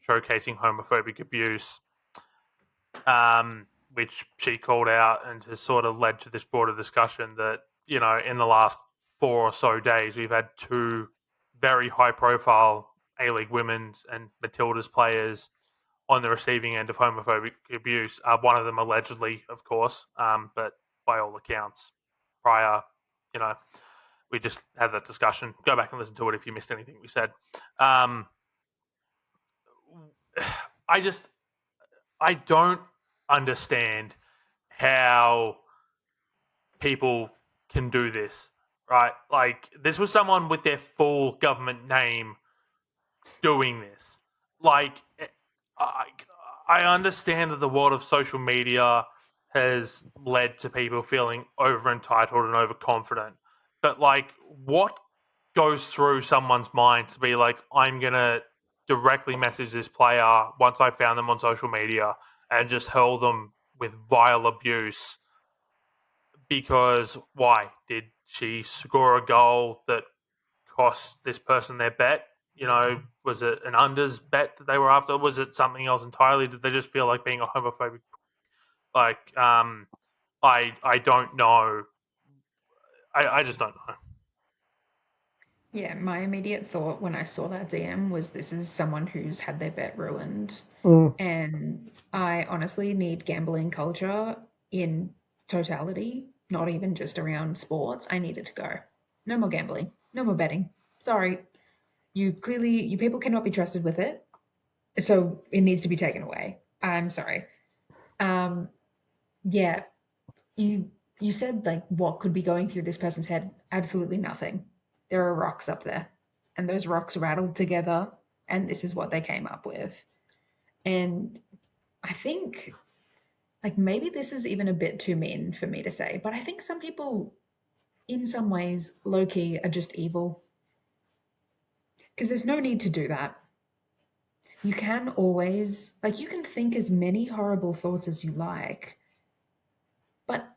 showcasing homophobic abuse, which she called out and has sort of led to this broader discussion that, in the last 4 or so days, we've had two very high profile A-League women's and Matildas players on the receiving end of homophobic abuse. One of them allegedly, of course, but by all accounts, prior, we just had that discussion. Go back and listen to it if you missed anything we said. I don't understand how people can do this, right? Like, this was someone with their full government name doing this. Like, I, I understand that the world of social media has led to people feeling over entitled and overconfident, but like, what goes through someone's mind to be like, I'm gonna directly message this player once I found them on social media and just hurl them with vile abuse because why? Did she score a goal that cost this person their bet? Was it an unders bet that they were after? Was it something else entirely? Did they just feel like being a homophobic? Like, I don't know. I just don't know.
Yeah, my immediate thought when I saw that DM was this is someone who's had their bet ruined.
Mm.
And I honestly need gambling culture in totality, not even just around sports. I need it to go. No more gambling. No more betting. Sorry. You people cannot be trusted with it. So it needs to be taken away. I'm sorry. Um, yeah, you said like what could be going through this person's head? Absolutely nothing. There are rocks up there, and those rocks rattled together, and this is what they came up with. And I think like maybe this is even a bit too mean for me to say, but I think some people in some ways low key are just evil because there's no need to do that. You can always like you can think as many horrible thoughts as you like, but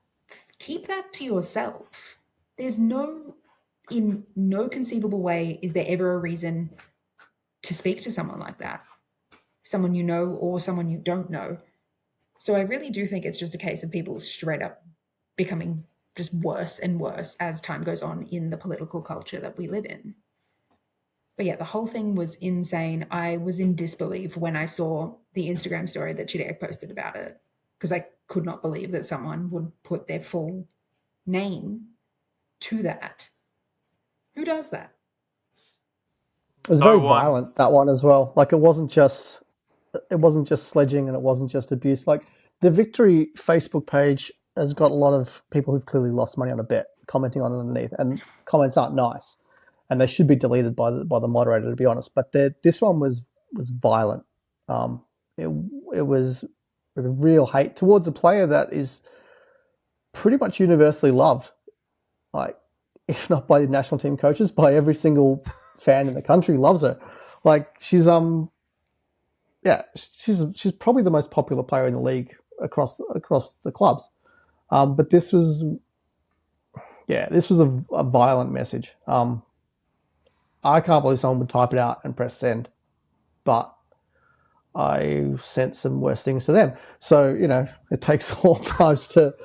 keep that to yourself. There's in no conceivable way is there ever a reason to speak to someone like that, someone you know or someone you don't know. So I really do think it's just a case of people straight up becoming just worse and worse as time goes on in the political culture that we live in. But yeah, the whole thing was insane. I was in disbelief when I saw the Instagram story that Chidiac posted about it because I could not believe that someone would put their full name to that. Who does that?
It was
No
very
one.
violent, that one as well. Like, it wasn't just sledging and it wasn't just abuse. Like, the Victory Facebook page has got a lot of people who've clearly lost money on a bet commenting on it underneath, and comments aren't nice, and they should be deleted by the moderator, to be honest. But this one was violent. It was with a real hate towards a player that is pretty much universally loved, like, if not by the national team coaches, by every single fan in the country loves her. Like, she's probably the most popular player in the league across the clubs. But this was a violent message. I can't believe someone would type it out and press send, but I sent some worse things to them. So it takes all types to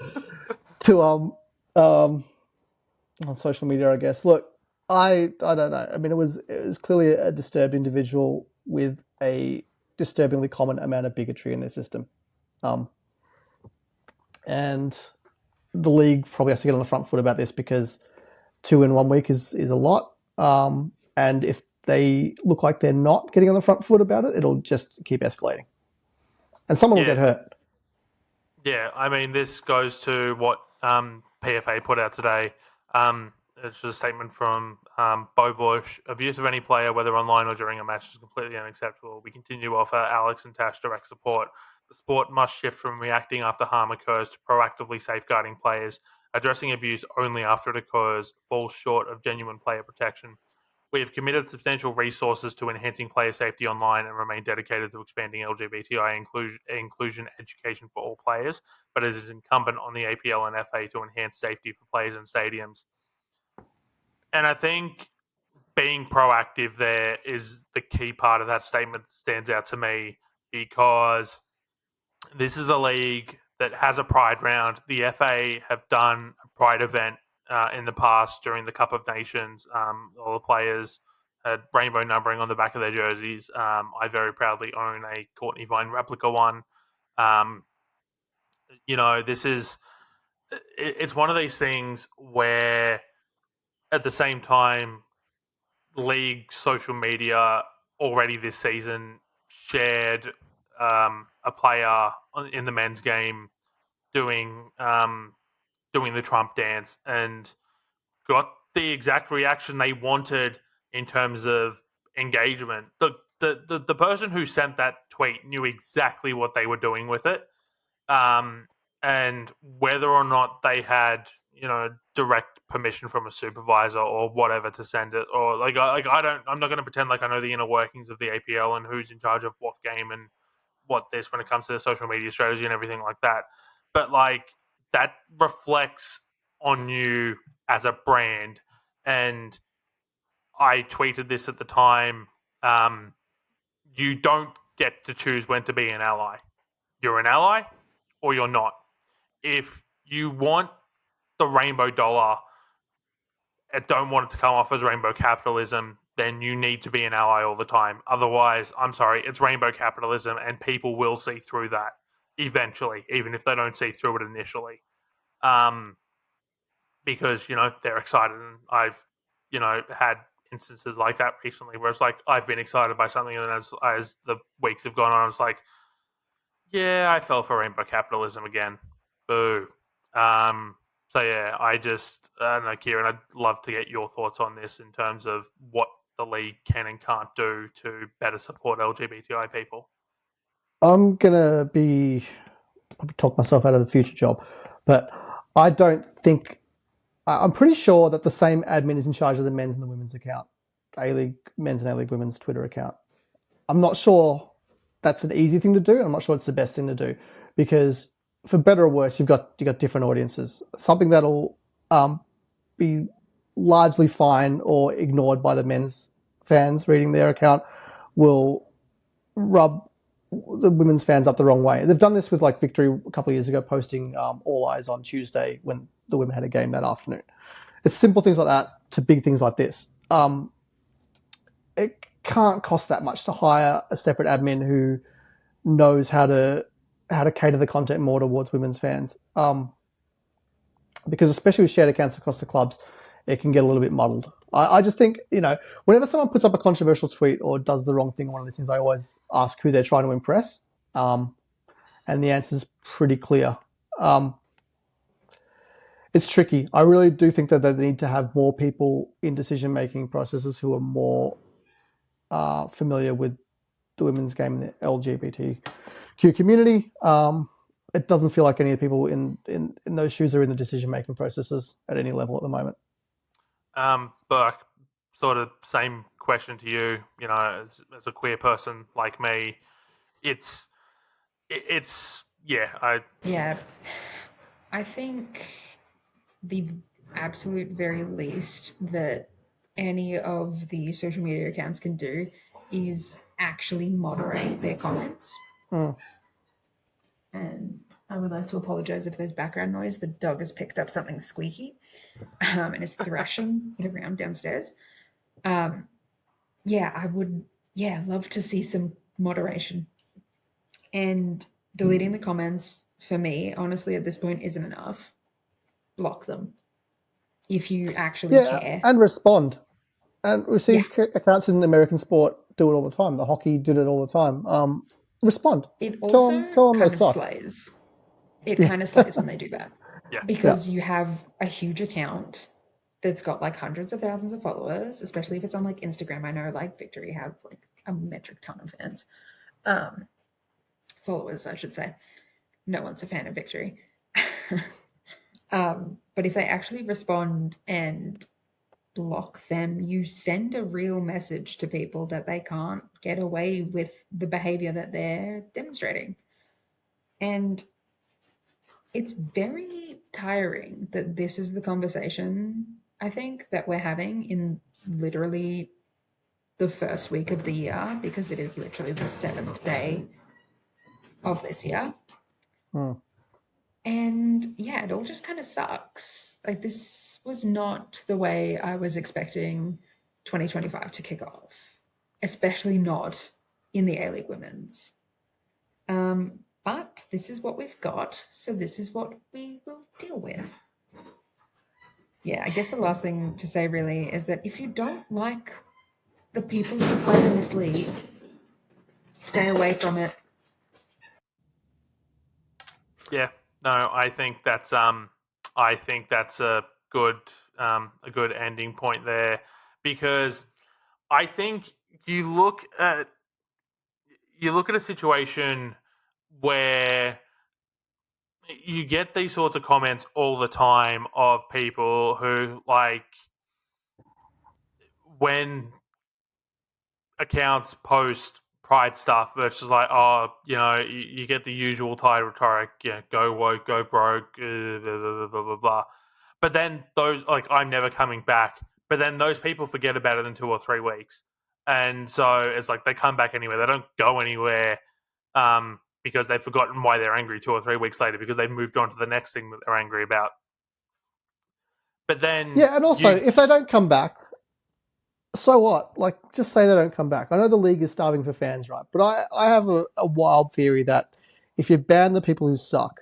on social media, I guess. Look, I don't know. I mean, it was clearly a disturbed individual with a disturbingly common amount of bigotry in their system, and the league probably has to get on the front foot about this because 2 in 1 week is a lot. And if they look like they're not getting on the front foot about it, it'll just keep escalating, and someone will get hurt.
Yeah, I mean, this goes to what PFA put out today. It's just a statement from Bo Bush. Abuse of any player, whether online or during a match, is completely unacceptable. We continue to offer Alex and Tash direct support. The sport must shift from reacting after harm occurs to proactively safeguarding players. Addressing abuse only after it occurs falls short of genuine player protection. We have committed substantial resources to enhancing player safety online and remain dedicated to expanding LGBTI inclusion education for all players, but it is incumbent on the APL and FA to enhance safety for players in stadiums. And I think being proactive there is the key part of that statement that stands out to me, because this is a league that has a pride round. The FA have done a pride event in the past during the Cup of Nations. All the players had rainbow numbering on the back of their jerseys. I very proudly own a Courtney Vine replica one. This is it's one of these things where at the same time, league social media already this season shared a player in the men's game doing doing the Trump dance and got the exact reaction they wanted in terms of engagement. The person who sent that tweet knew exactly what they were doing with it, and whether or not they had direct permission from a supervisor or whatever to send it, or I'm not going to pretend like I know the inner workings of the APL and who's in charge of what game and what this when it comes to the social media strategy and everything like that. But that reflects on you as a brand. And I tweeted this at the time. You don't get to choose when to be an ally. You're an ally or you're not. If you want the rainbow dollar and don't want it to come off as rainbow capitalism, then you need to be an ally all the time. Otherwise, I'm sorry, it's rainbow capitalism and people will see through that eventually, even if they don't see through it initially. Because, they're excited. And I've, had instances like that recently where it's like I've been excited by something, and then as the weeks have gone on, I was like, yeah, I fell for rainbow capitalism again. Boo. So yeah, I don't know, Kieran, I'd love to get your thoughts on this in terms of what the league can and can't do to better support LGBTI people.
I'm gonna be probably talk myself out of the future job, but I don't think I'm pretty sure that the same admin is in charge of the men's and the women's account, A-League men's and A-League women's Twitter account. I'm not sure that's an easy thing to do. I'm not sure it's the best thing to do, because for better or worse, you've got different audiences. Something that'll be largely fine or ignored by the men's fans reading their account will rub the women's fans up the wrong way. They've done this with Victory a couple of years ago, posting all eyes on Tuesday when the women had a game that afternoon. It's simple things like that to big things like this. It can't cost that much to hire a separate admin who knows how to cater the content more towards women's fans. Because especially with shared accounts across the clubs, it can get a little bit muddled. I just think, whenever someone puts up a controversial tweet or does the wrong thing on one of these things, I always ask who they're trying to impress. And the answer is pretty clear. It's tricky. I really do think that they need to have more people in decision-making processes who are more familiar with the women's game and the LGBTQ community. It doesn't feel like any of the people in those shoes are in the decision-making processes at any level at the moment.
Burke, sort of same question to you. As a queer person like me, it's yeah.
I think the absolute very least that any of the social media accounts can do is actually moderate their comments. And I would like to apologize if there's background noise. The dog has picked up something squeaky and is thrashing it around downstairs. I would love to see some moderation. And deleting the comments, for me, honestly, at this point, isn't enough. Block them if you actually care.
And respond. And we see accounts in American sport do it all the time. The hockey did it all the time. Respond.
It also
tell
kind of slays. It kind of slays when they do that.
Yeah.
Because you have a huge account that's got like hundreds of thousands of followers, especially if it's on like Instagram. I know like Victory have like a metric ton of fans, um, followers, I should say. No one's a fan of Victory. But if they actually respond and block them, you send a real message to people that they can't get away with the behavior that they're demonstrating. And it's very tiring that this is the conversation, I think, that we're having in literally the first week of the year, because it is literally the seventh day of this year.
Hmm.
And yeah, it all just kind of sucks. Like, this was not the way I was expecting 2025 to kick off, especially not in the A League Women's. But this is what we've got, so this is what we will deal with. Yeah, I guess the last thing to say really is that if you don't like the people who play in this league, stay away from it.
Yeah, no, I think that's a good ending point there, because I think you look at a situation where you get these sorts of comments all the time of people who, like, when accounts post pride stuff versus like, oh, you get the usual Thai rhetoric, go woke, go broke, blah, blah, blah, blah, blah. But then those, like, I'm never coming back. But then those people forget about it in 2 or 3 weeks. And so it's like they come back anyway. They don't go anywhere, because they've forgotten why they're angry 2 or 3 weeks later, because they've moved on to the next thing that they're angry about. But then
Yeah, and also, if they don't come back, so what? Like, just say they don't come back. I know the league is starving for fans, right? But I have a wild theory that if you ban the people who suck,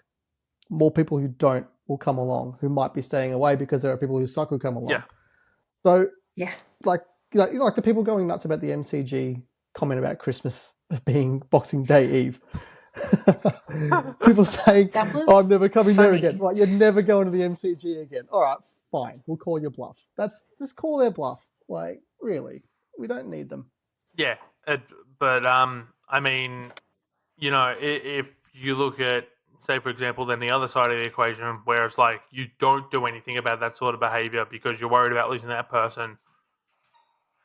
more people who don't will come along, who might be staying away because there are people who suck who come along.
yeah,
So,
Yeah.
like, like the people going nuts about the MCG comment about Christmas being Boxing Day Eve. People saying,
That was
"Oh, I'm never coming there
funny.
again." Like, you're never going to the MCG again. All right, fine, we'll call your bluff. That's just call their bluff. Like, really, we don't need them.
yeah. But I mean, if you look at, say, for example, then the other side of the equation, where it's like you don't do anything about that sort of behavior because you're worried about losing that person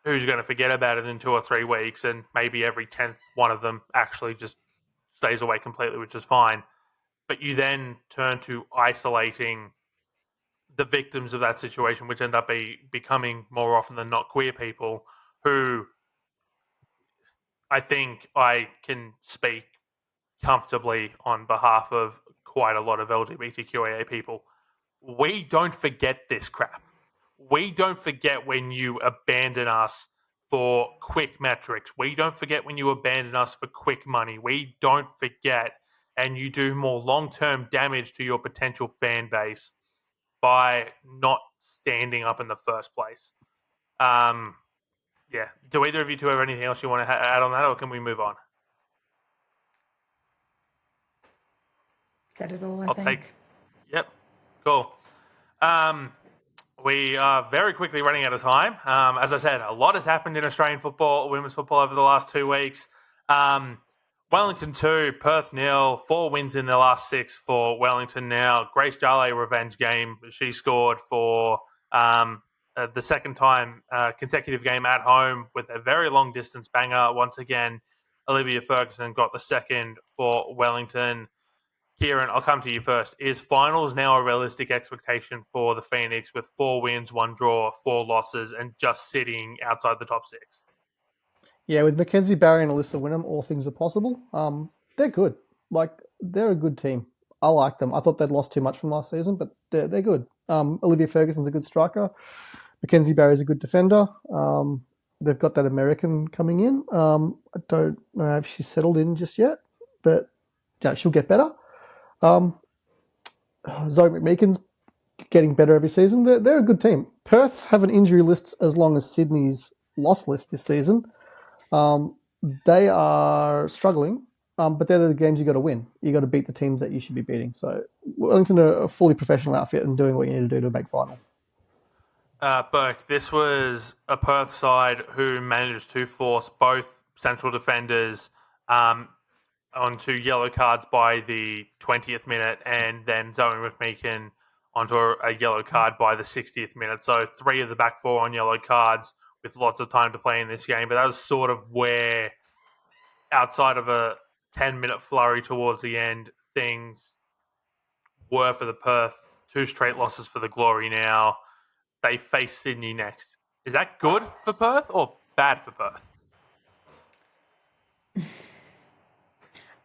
who's going to forget about it in 2 or 3 weeks, and maybe every 10th one of them actually just stays away completely, which is fine. But you then turn to isolating the victims of that situation, which end up becoming more often than not queer people, who I think I can speak comfortably on behalf of quite a lot of LGBTQIA people. We don't forget this crap. We don't forget when you abandon us for quick metrics. We don't forget when you abandon us for quick money. We don't forget, and you do more long-term damage to your potential fan base by not standing up in the first place. Um, yeah. Do either of you two have anything else you want to add on that, or can we move on?
Said it all, I
I'll
think.
take. Yep. Cool. Um, we are very quickly running out of time. As I said, a lot has happened in Australian football, women's football, over the last 2 weeks. Wellington 2, Perth 0, 4 wins in the last 6 for Wellington now. Grace Jale revenge game. She scored for the second time consecutive game at home with a very long distance banger. Once again, Olivia Ferguson got the second for Wellington. Kieran, I'll come to you first. Is finals now a realistic expectation for the Phoenix, with 4 wins, 1 draw, 4 losses, and just sitting outside the top 6?
Yeah, with Mackenzie Barry and Alyssa Wynnum, all things are possible. They're good. Like, they're a good team. I like them. I thought they'd lost too much from last season, but they're good. Olivia Ferguson's a good striker. Mackenzie Barry's a good defender. They've got that American coming in. I don't know if she's settled in just yet, but yeah, she'll get better. Zoe McMeekin's getting better every season. They're a good team. Perth have an injury list as long as Sydney's loss list this season. They are struggling, but they're the games you got to win. You got to beat the teams that you should be beating. So Wellington are a fully professional outfit and doing what you need to do to make finals.
Burke, this was a Perth side who managed to force both central defenders um, onto yellow cards by the 20th minute, and then Zoe McMeekin onto a yellow card by the 60th minute. So 3 of the back 4 on yellow cards with lots of time to play in this game. But that was sort of where, outside of a 10-minute flurry towards the end, things were for the Perth. 2 straight losses for the Glory now. They face Sydney next. Is that good for Perth or bad for Perth?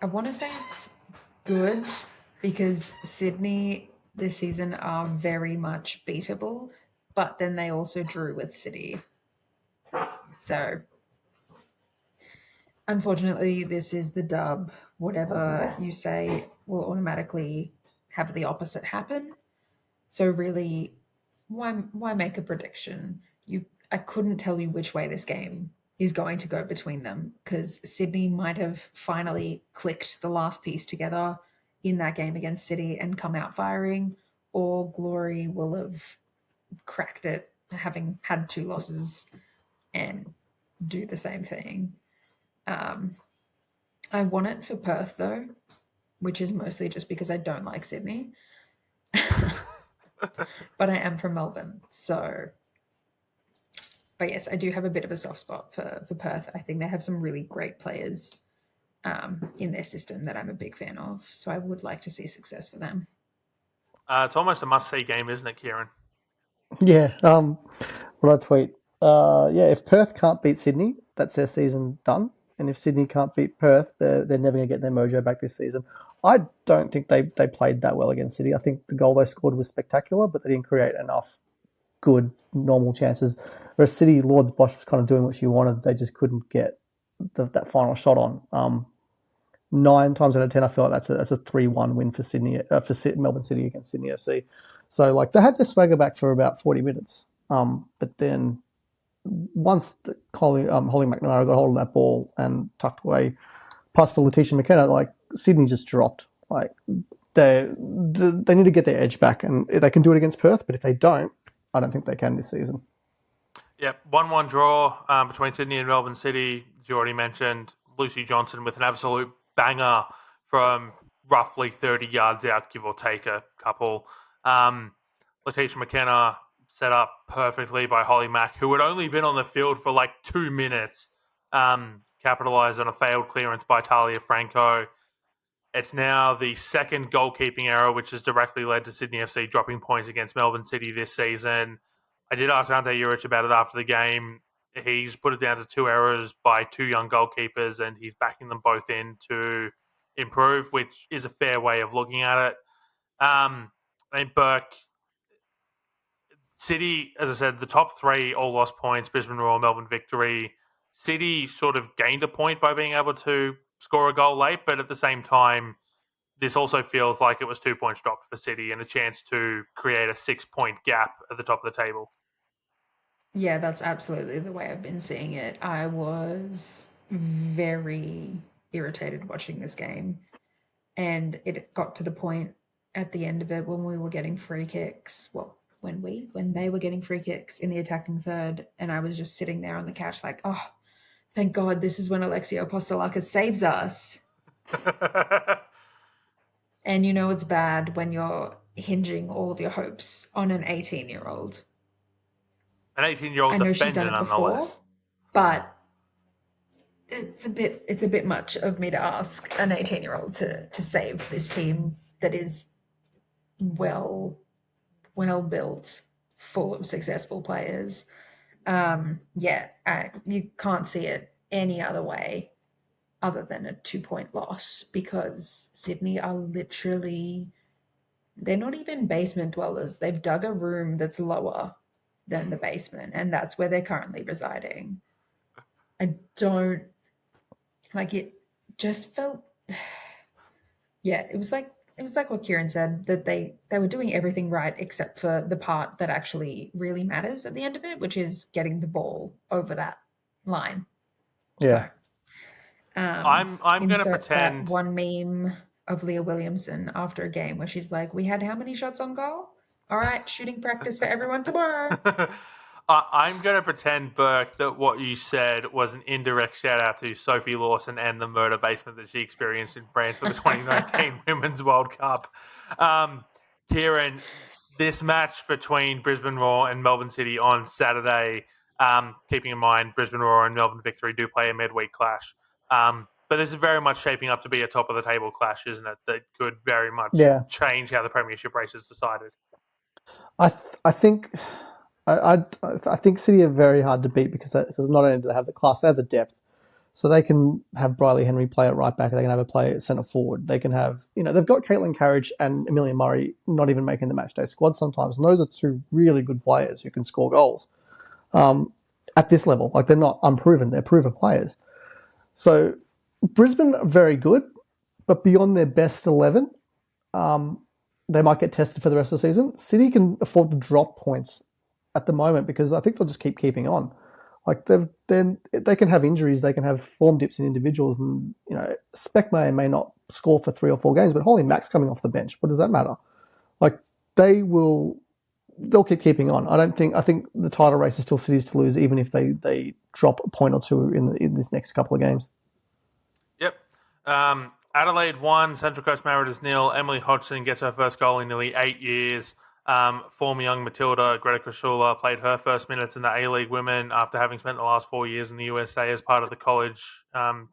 I want to say it's good because Sydney this season are very much beatable, but then they also drew with City. So, unfortunately, this is the dub. Whatever you say will automatically have the opposite happen. So, really, why make a prediction? I couldn't tell you which way this game is going to go between them because Sydney might have finally clicked the last piece together in that game against City and come out firing, or Glory will have cracked it, having had 2 losses, and do the same thing. I want it for Perth though, which is mostly just because I don't like Sydney. But I am from Melbourne, so. But yes, I do have a bit of a soft spot for Perth. I think they have some really great players in their system that I'm a big fan of. So I would like to see success for them.
It's almost a must-see game, isn't it, Kieran?
Yeah. What I tweet. Yeah. If Perth can't beat Sydney, that's their season done. And if Sydney can't beat Perth, they're never going to get their mojo back this season. I don't think they played that well against City. I think the goal they scored was spectacular, but they didn't create enough good normal chances. Whereas City, Lords Bosch was kind of doing what she wanted. They just couldn't get that final shot on. 9 times out of 10, I feel like that's a 3-1 win for Sydney for Melbourne City against Sydney FC. So like they had their swagger back for about 40 minutes. But then once Holly McNamara got hold of that ball and tucked away, pass for Letitia McKenna, like Sydney just dropped. Like they need to get their edge back, and they can do it against Perth. But if they don't, I don't think they can this season.
Yep, 1-1 draw between Sydney and Melbourne City. As you already mentioned, Lucy Johnson with an absolute banger from roughly 30 yards out, give or take a couple. Letitia McKenna set up perfectly by Holly Mack, who had only been on the field for like 2 minutes, capitalised on a failed clearance by Talia Franco. It's now the second goalkeeping error, which has directly led to Sydney FC dropping points against Melbourne City this season. I did ask Ante Juric about it after the game. He's put it down to 2 errors by 2 young goalkeepers, and he's backing them both in to improve, which is a fair way of looking at it. And Burke, City, as I said, the top 3 all lost points, Brisbane Roar, Melbourne Victory. City sort of gained a point by being able to score a goal late, but at the same time, this also feels like it was 2 points dropped for City and a chance to create a 6-point gap at the top of the table.
Yeah, that's absolutely the way I've been seeing it. I was very irritated watching this game, and it got to the point at the end of it when we were getting free kicks. Well, when they were getting free kicks in the attacking third, and I was just sitting there on the couch like, oh, thank God this is when Alexia Apostolakis saves us. And you know it's bad when you're hinging all of your hopes on an 18-year-old.
An 18-year-old
I know she's done
defender,
it before,
nonetheless.
but it's a bit much of me to ask an 18-year-old to save this team that is well built, full of successful players. You can't see it any other way other than a 2-point loss because Sydney are literally, they're not even basement dwellers. They've dug a room that's lower than the basement, and that's where they're currently residing. I don't like it. Just felt, yeah, it was like what Kieran said, that they were doing everything right except for the part that actually really matters at the end of it, which is getting the ball over that line. So,
Yeah.
I'm going to
insert that
pretend.
one meme of Leah Williamson after a game where she's like, "We had how many shots on goal?" All right, shooting practice for everyone tomorrow.
I'm going to pretend, Burke, that what you said was an indirect shout out to Sophie Lawson and the murder basement that she experienced in France for the 2019 Women's World Cup. Kieran, this match between Brisbane Roar and Melbourne City on Saturday, keeping in mind Brisbane Roar and Melbourne Victory do play a midweek clash. But this is very much shaping up to be a top of the table clash, isn't it? That could very much
Yeah,
change how the premiership race is decided.
I think I think City are very hard to beat because not only do they have the class, they have the depth. So they can have Briley Henry play at right back. They can have a play at centre forward. They can have, they've got Caitlin Carriage and Amelia Murray not even making the matchday squad sometimes. And those are two really good players who can score goals at this level. Like they're not unproven, they're proven players. So Brisbane are very good, but beyond their best 11, they might get tested for the rest of the season. City can afford to drop points at the moment because I think they'll just keeping on. Like they can have injuries, they can have form dips in individuals, and Speck may not score for 3 or 4 games, but Holly Mack's coming off the bench. What does that matter? Like they'll keeping on. I think the title race is still City's to lose, even if they drop a point or two in this next couple of games.
Yep. Adelaide 1, Central Coast Mariners 0. Emily Hodgson gets her first goal in nearly 8 years. Former young Matilda, Greta Koshula, played her first minutes in the A-League Women after having spent the last 4 years in the USA as part of the college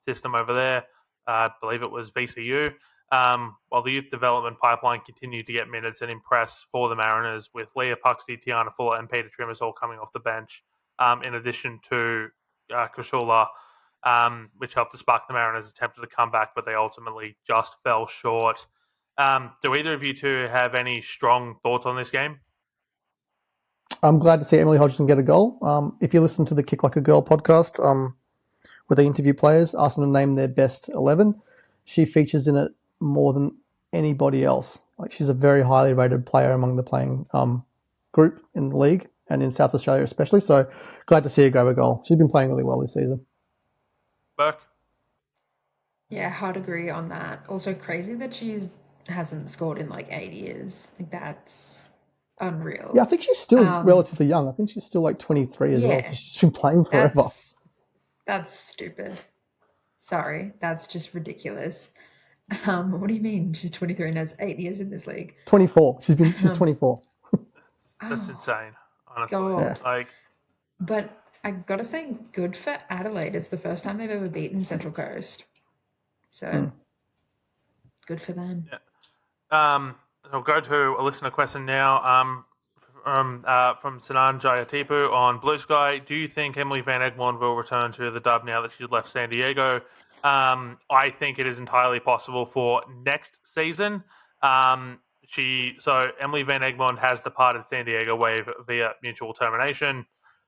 system over there. I believe it was VCU. While the youth development pipeline continued to get minutes and impress for the Mariners, with Leah Puxty, Tiana Fuller, and Peter Trimmers all coming off the bench, in addition to Koshula, which helped to spark the Mariners' attempt at a comeback, but they ultimately just fell short. Do either of you two have any strong thoughts on this game?
I'm glad to see Emily Hodgson get a goal. If you listen to the Kick Like a Girl podcast, where they interview players, ask them to name their best 11, she features in it more than anybody else. Like she's a very highly rated player among the playing group in the league and in South Australia especially. So glad to see her grab a goal. She's been playing really well this season.
Burke?
Yeah, hard agree on that. Also crazy that she hasn't scored in like 8 years. Like that's unreal.
Yeah, I think she's still relatively young. I think she's still like 23 as well. So she's been playing forever.
That's stupid. Sorry, that's just ridiculous. What do you mean? She's 23 and has 8 years in this league.
24. She's 24.
That's insane, honestly.
God.
Like,
but I gotta say, good for Adelaide. It's the first time they've ever beaten Central Coast. So good for them.
Yeah. I'll go to a listener question now. From Sanan Jayatipu on Blue Sky. Do you think Emily Van Egmond will return to the dub now that she's left San Diego? I think it is entirely possible for next season. Emily Van Egmond has departed San Diego via mutual termination.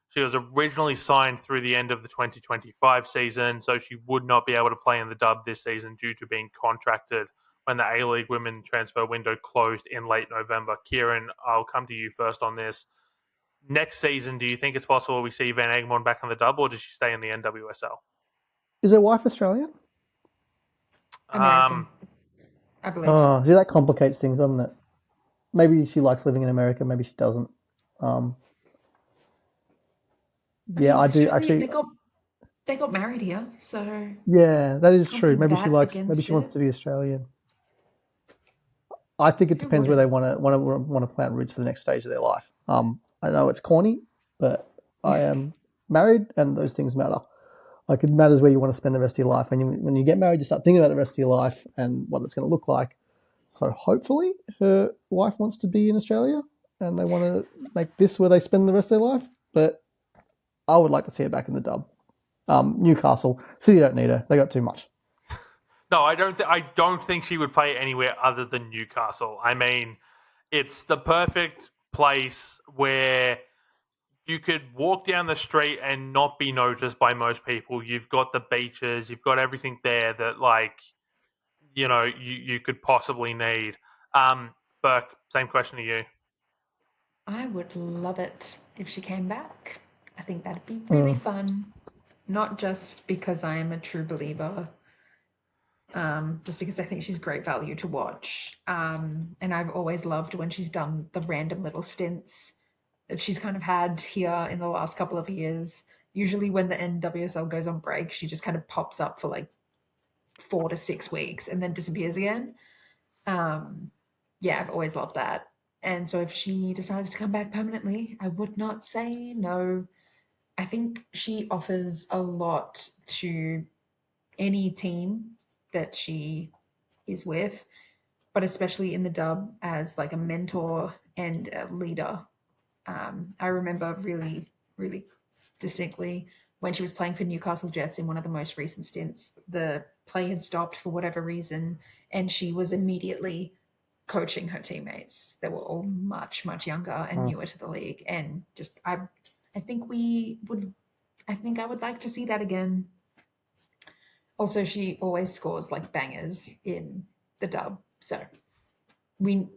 She was originally signed through the end of the 2025 season, so she would not be able to play in the dub this season due to being contracted when the A-League Women transfer window closed in late November. Kieran, I'll come to you first on this. Next season, do you think it's possible we see Van Egmond back in the dub, or does she stay in the NWSL?
Is her wife Australian?
American, I believe.
Oh, yeah, that complicates things, doesn't it? Maybe she likes living in America, maybe she doesn't. I do actually.
They got married here, so
yeah, that is true. Maybe she wants to be Australian. I think it depends where they want to plant roots for the next stage of their life. I know it's corny, but I am married, and those things matter. Like it matters where you want to spend the rest of your life. And when you get married, you start thinking about the rest of your life and what it's going to look like. So hopefully, her wife wants to be in Australia, and they want to make this where they spend the rest of their life. But I would like to see her back in the dub. Newcastle, City don't need her; they got too much.
No, I don't think she would play anywhere other than Newcastle. I mean, it's the perfect place where you could walk down the street and not be noticed by most people. You've got the beaches, you've got everything there that, like, you could possibly need. Burke, same question to you.
I would love it if she came back. I think that'd be really fun. Not just because I am a true believer just because I think she's great value to watch. And I've always loved when she's done the random little stints that she's kind of had here in the last couple of years. Usually, when the NWSL goes on break, she just kind of pops up for like 4 to 6 weeks and then disappears again. Yeah, I've always loved that. And so if she decides to come back permanently, I would not say no. I think she offers a lot to any team that she is with, but especially in the dub as like a mentor and a leader. I remember really, really distinctly when she was playing for Newcastle Jets in one of the most recent stints. The play had stopped for whatever reason, and she was immediately coaching her teammates. They were all much, much younger and newer to the league, and just I think we would. I think I would like to see that again. Also, she always scores like bangers in the dub. So we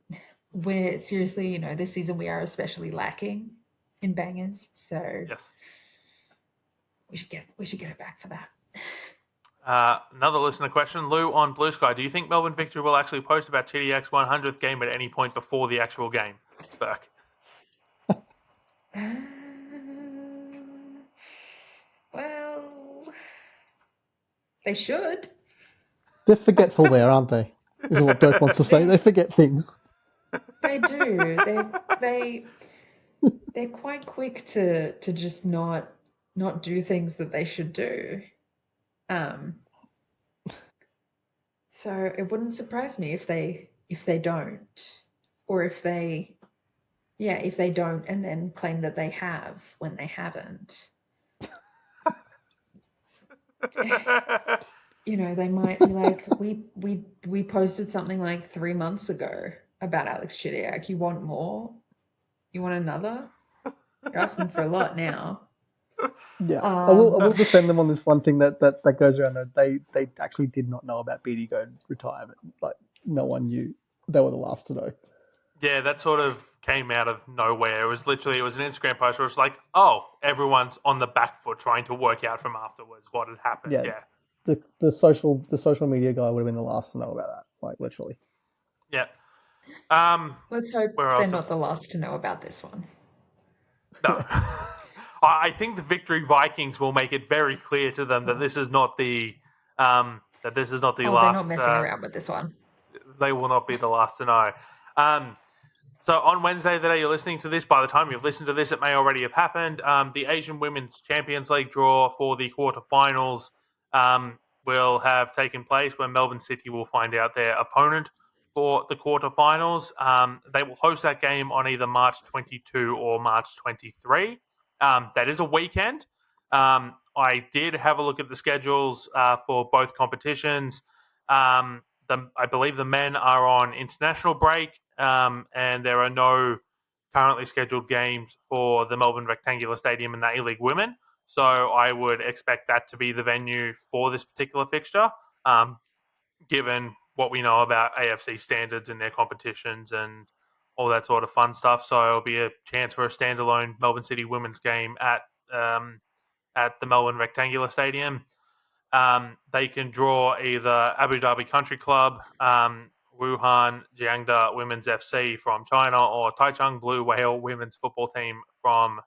we're seriously, this season we are especially lacking in bangers. So
Yes.
we should get it back for that.
Another listener question. Lou on Blue Sky. Do you think Melbourne Victory will actually post about TDX 100th game at any point before the actual game? Burke.
Well, they should.
They're forgetful there, aren't they? Is what Burke wants to say. They forget things.
They do. They're quite quick to just not do things that they should do. Um, so it wouldn't surprise me if they don't, or if they don't and then claim that they have when they haven't. They might be like, we posted something like 3 months ago about Alex Chidiac. You want more? You want another? You're asking for a lot now.
Yeah, I will defend them on this one thing that goes around. That they actually did not know about BD Goad retirement. Like no one knew. They were the last to know.
Yeah, that sort of came out of nowhere. It was an Instagram post where it's like, oh, everyone's on the back foot trying to work out from afterwards what had happened. Yeah.
The social media guy would have been the last to know about that. Like literally.
Yeah.
Let's hope
Where
they're
else?
not the last to know about this one.
No. I think the Victory Vikings will make it very clear to them that this is not the last.
They're not messing around with this one.
They will not be the last to know. So on Wednesday, the day you're listening to this, by the time you've listened to this, it may already have happened. The Asian Women's Champions League draw for the quarterfinals will have taken place, where Melbourne City will find out their opponent for the quarterfinals. They will host that game on either March 22 or March 23. That is a weekend. I did have a look at the schedules for both competitions. I believe the men are on international break, and there are no currently scheduled games for the Melbourne Rectangular Stadium and the A-League Women. So I would expect that to be the venue for this particular fixture, given what we know about AFC standards and their competitions and all that sort of fun stuff. So it'll be a chance for a standalone Melbourne City women's game at the Melbourne Rectangular Stadium. They can draw either Abu Dhabi Country Club, Wuhan Jiangda Women's FC from China, or Taichung Blue Whale Women's Football Team from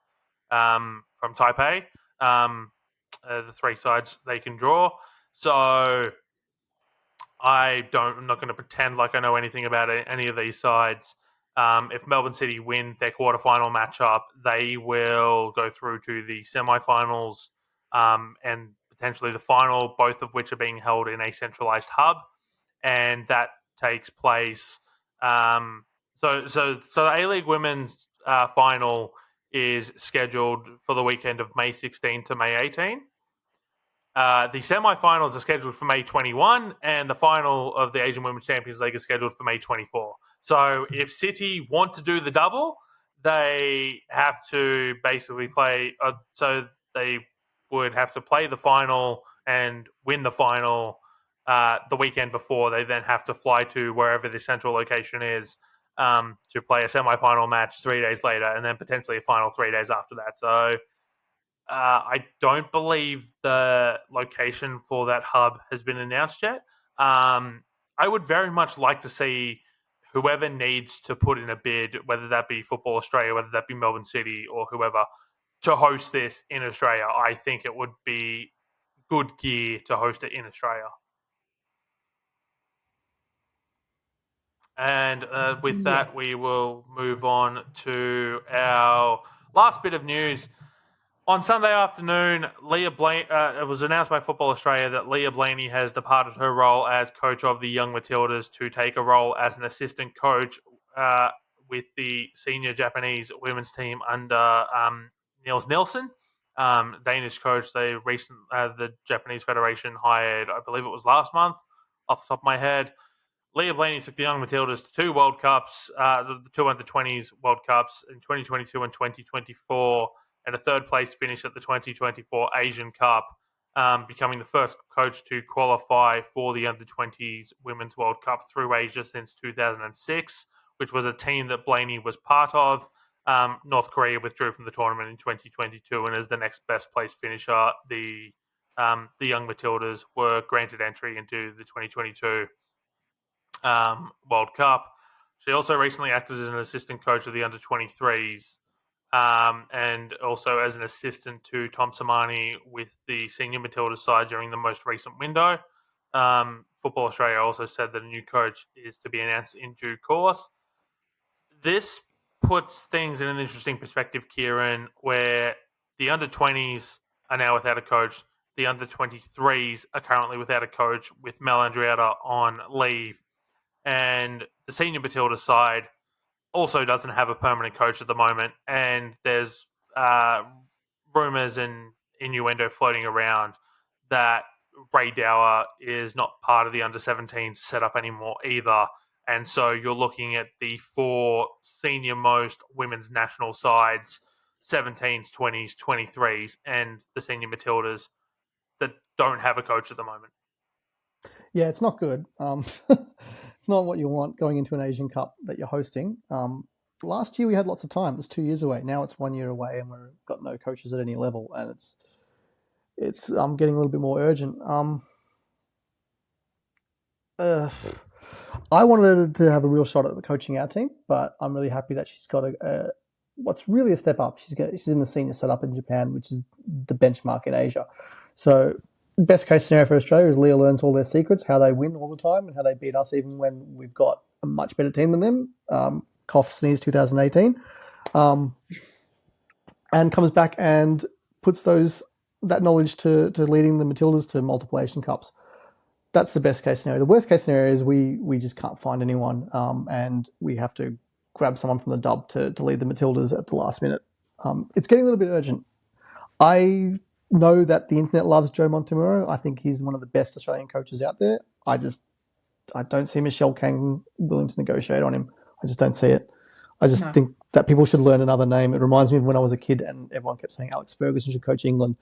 Taipei. The three sides they can draw. So I'm not going to pretend like I know anything about any of these sides. If Melbourne City win their quarterfinal matchup, they will go through to the semi-finals and potentially the final, both of which are being held in a centralized hub, and that takes place. So the A-League Women's final is scheduled for the weekend of May 16 to May 18. The semi-finals are scheduled for May 21, and the final of the Asian Women's Champions League is scheduled for May 24. So if City want to do the double, they have to basically play. So they would have to play the final and win the final the weekend before. They then have to fly to wherever the central location is to play a semi-final match 3 days later, and then potentially a final 3 days after that. So I don't believe the location for that hub has been announced yet. I would very much like to see whoever needs to put in a bid, whether that be Football Australia, whether that be Melbourne City or whoever, to host this in Australia. I think it would be good gear to host it in Australia. And with that, we will move on to our last bit of news. On Sunday afternoon, it was announced by Football Australia that Leah Blaney has departed her role as coach of the Young Matildas to take a role as an assistant coach with the senior Japanese women's team under Niels Nielsen, Danish coach. The Japanese Federation hired, I believe it was last month, off the top of my head. Leah Blaney took the Young Matildas to two World Cups, the two under-20s World Cups in 2022 and 2024, and a third-place finish at the 2024 Asian Cup, becoming the first coach to qualify for the under-20s Women's World Cup through Asia since 2006, which was a team that Blaney was part of. North Korea withdrew from the tournament in 2022, and as the next best-place finisher, the Young Matildas were granted entry into the 2022 World Cup. She also recently acted as an assistant coach of the under-23s and also as an assistant to Tom Samani with the senior Matilda side during the most recent window. Football Australia also said that a new coach is to be announced in due course. This puts things in an interesting perspective, Kieran, where the under-20s are now without a coach. The under-23s are currently without a coach with Mel Andrietta on leave. And the senior Matilda side also doesn't have a permanent coach at the moment. And there's rumours and innuendo floating around that Ray Dower is not part of the under-17s setup anymore either. And so you're looking at the four senior most women's national sides, 17s, 20s, 23s, and the senior Matildas that don't have a coach at the moment.
Yeah, it's not good. It's not what you want going into an Asian Cup that you're hosting. Last year we had lots of time. It was 2 years away. Now it's 1 year away, and we've got no coaches at any level, and it's getting a little bit more urgent. I wanted her to have a real shot at coaching our team, but I'm really happy that she's got what's really a step up. She's in the senior setup in Japan, which is the benchmark in Asia. So best case scenario for Australia is Leah learns all their secrets, how they win all the time and how they beat us even when we've got a much better team than them. Cough, sneeze, 2018. And comes back and puts that knowledge to leading the Matildas to multiple Asian Cups. That's the best case scenario. The worst case scenario is we just can't find anyone and we have to grab someone from the dub to lead the Matildas at the last minute. It's getting a little bit urgent. I know that the internet loves Joe Montemurro. I think he's one of the best Australian coaches out there. I don't see Michelle Kang willing to negotiate on him. I just don't see it. I just think that people should learn another name. It reminds me of when I was a kid and everyone kept saying Alex Ferguson should coach England.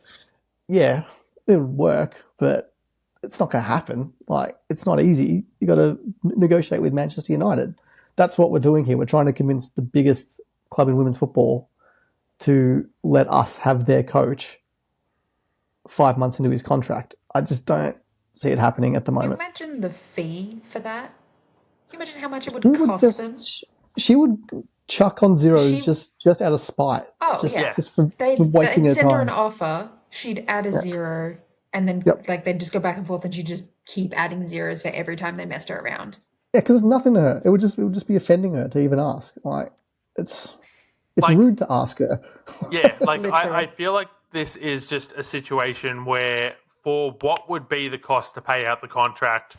Yeah, it would work, but it's not going to happen. Like, it's not easy. You got to negotiate with Manchester United. That's what we're doing here. We're trying to convince the biggest club in women's football to let us have their coach 5 months into his contract. I just don't see it happening at the moment.
Can you imagine the fee for that? Can you imagine how much it would cost them?
She would chuck on zeros just out of spite. Just for wasting her time.
They'd send her an offer, she'd add a zero, and then they'd just go back and forth and she'd just keep adding zeros for every time they messed her around.
Yeah, because it's nothing to her. It would just be offending her to even ask. Like, it's rude to ask her.
Yeah, I feel like this is just a situation where for what would be the cost to pay out the contract,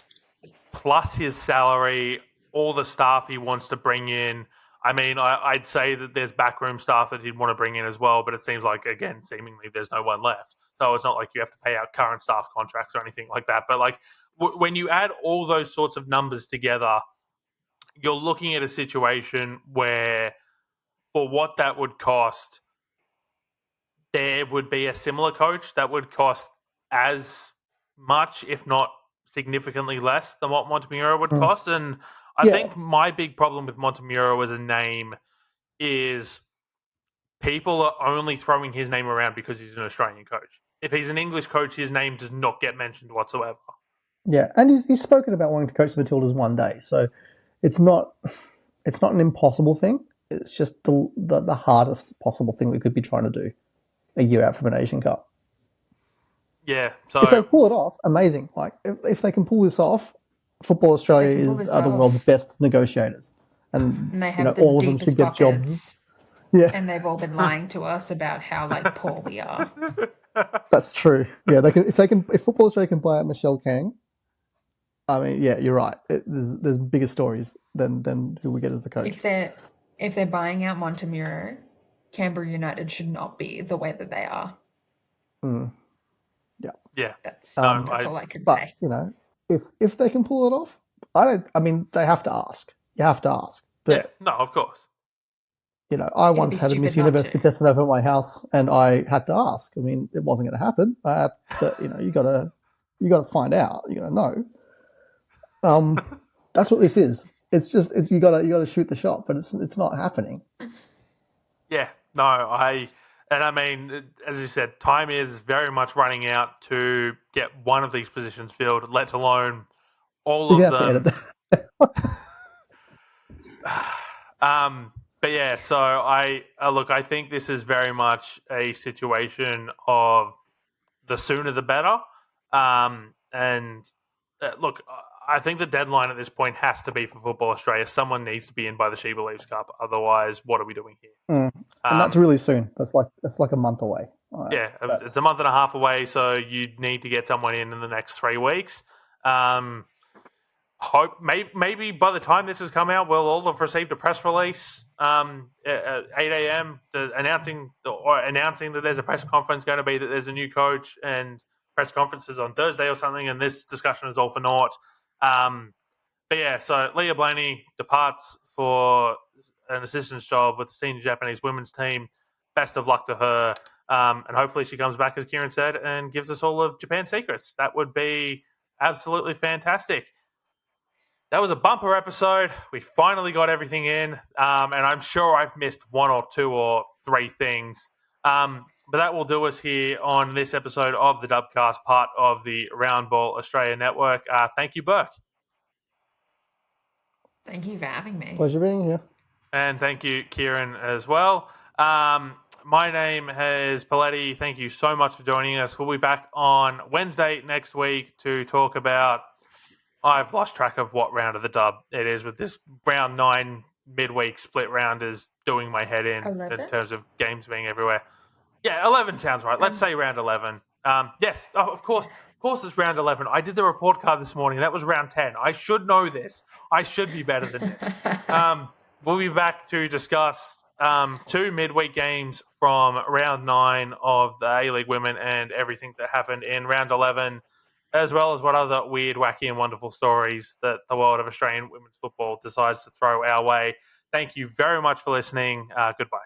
plus his salary, all the staff he wants to bring in. I mean, I'd say that there's backroom staff that he'd want to bring in as well, but it seems like, again, seemingly there's no one left. So it's not like you have to pay out current staff contracts or anything like that. But like when you add all those sorts of numbers together, you're looking at a situation where for what that would cost, there would be a similar coach that would cost as much, if not significantly less than what Montemurro would cost. And I think my big problem with Montemurro as a name is people are only throwing his name around because he's an Australian coach. If he's an English coach, his name does not get mentioned whatsoever.
Yeah, and he's spoken about wanting to coach the Matildas one day, so it's not an impossible thing. It's just the hardest possible thing we could be trying to do a year out from an Asian Cup.
Yeah,
If they
so
pull it off, amazing. Like if they can pull this off, Football
If they
Australia
can pull this
are the world's
off,
best negotiators, and
and they have the
all of them should
deepest
get jobs.
pockets,
Yeah,
and they've all been lying to us about how like poor we are.
that's true. Yeah, if Football Australia can buy out Michelle Kang, I mean, yeah, you're right. There's bigger stories than who we get as the coach.
If they're buying out Montemuro, Canberra United should not be the way that they are.
Mm, yeah.
yeah,
That's
no,
that's all I can
But
say.
if they can pull it off, I don't. I mean, they have to ask. You have to ask.
yeah,
But
no, of course.
I
It'd
once
be
had a
stupid
Miss
not
Universe
to.
contestant over at my house, and I had to ask. I mean, it wasn't going to happen, but you gotta find out. You gotta know. That's what this is. It's just you gotta shoot the shot, but it's not happening.
Yeah, no, I mean, as you said, time is very much running out to get one of these positions filled, let alone all
You're
of
gonna have to edit
them.
that.
But yeah, so I think this is very much a situation of the sooner the better. And look, I think the deadline at this point has to be for Football Australia. Someone needs to be in by the She Believes Cup. Otherwise, what are we doing here?
And that's really soon. That's like a month away.
Yeah, it's
That's
a month and a half away, so you need to get someone in the next 3 weeks. Hope maybe by the time this has come out, we'll all have received a press release at 8 a.m. announcing that there's a press conference going to be that there's a new coach, and press conferences on Thursday or something, and this discussion is all for naught. But yeah, so Leah Blaney departs for an assistant's job with the senior Japanese women's team. Best of luck to her, and hopefully she comes back, as Kieran said, and gives us all of Japan's secrets. That would be absolutely fantastic. That was a bumper episode. We finally got everything in, and I'm sure I've missed one or two or three things. But that will do us here on this episode of the Dubcast, part of the Roundball Australia Network. Thank you, Burke.
Thank you for having me.
pleasure being here.
And thank you, Kieran, as well. My name is Paletti. Thank you so much for joining us. We'll be back on Wednesday next week to talk about... I've lost track of what round of the dub it is with this round 9 midweek split round is doing my head in
11?
terms of games being everywhere. Yeah, 11 sounds right. Let's say round 11. Yes, of course it's round 11. I did the report card this morning. That was round 10. I should know this. I should be better than this. We'll be back to discuss 2 midweek games from round 9 of the A-League Women and everything that happened in round 11, as well as what other weird, wacky, and wonderful stories that the world of Australian women's football decides to throw our way. Thank you very much for listening. Goodbye.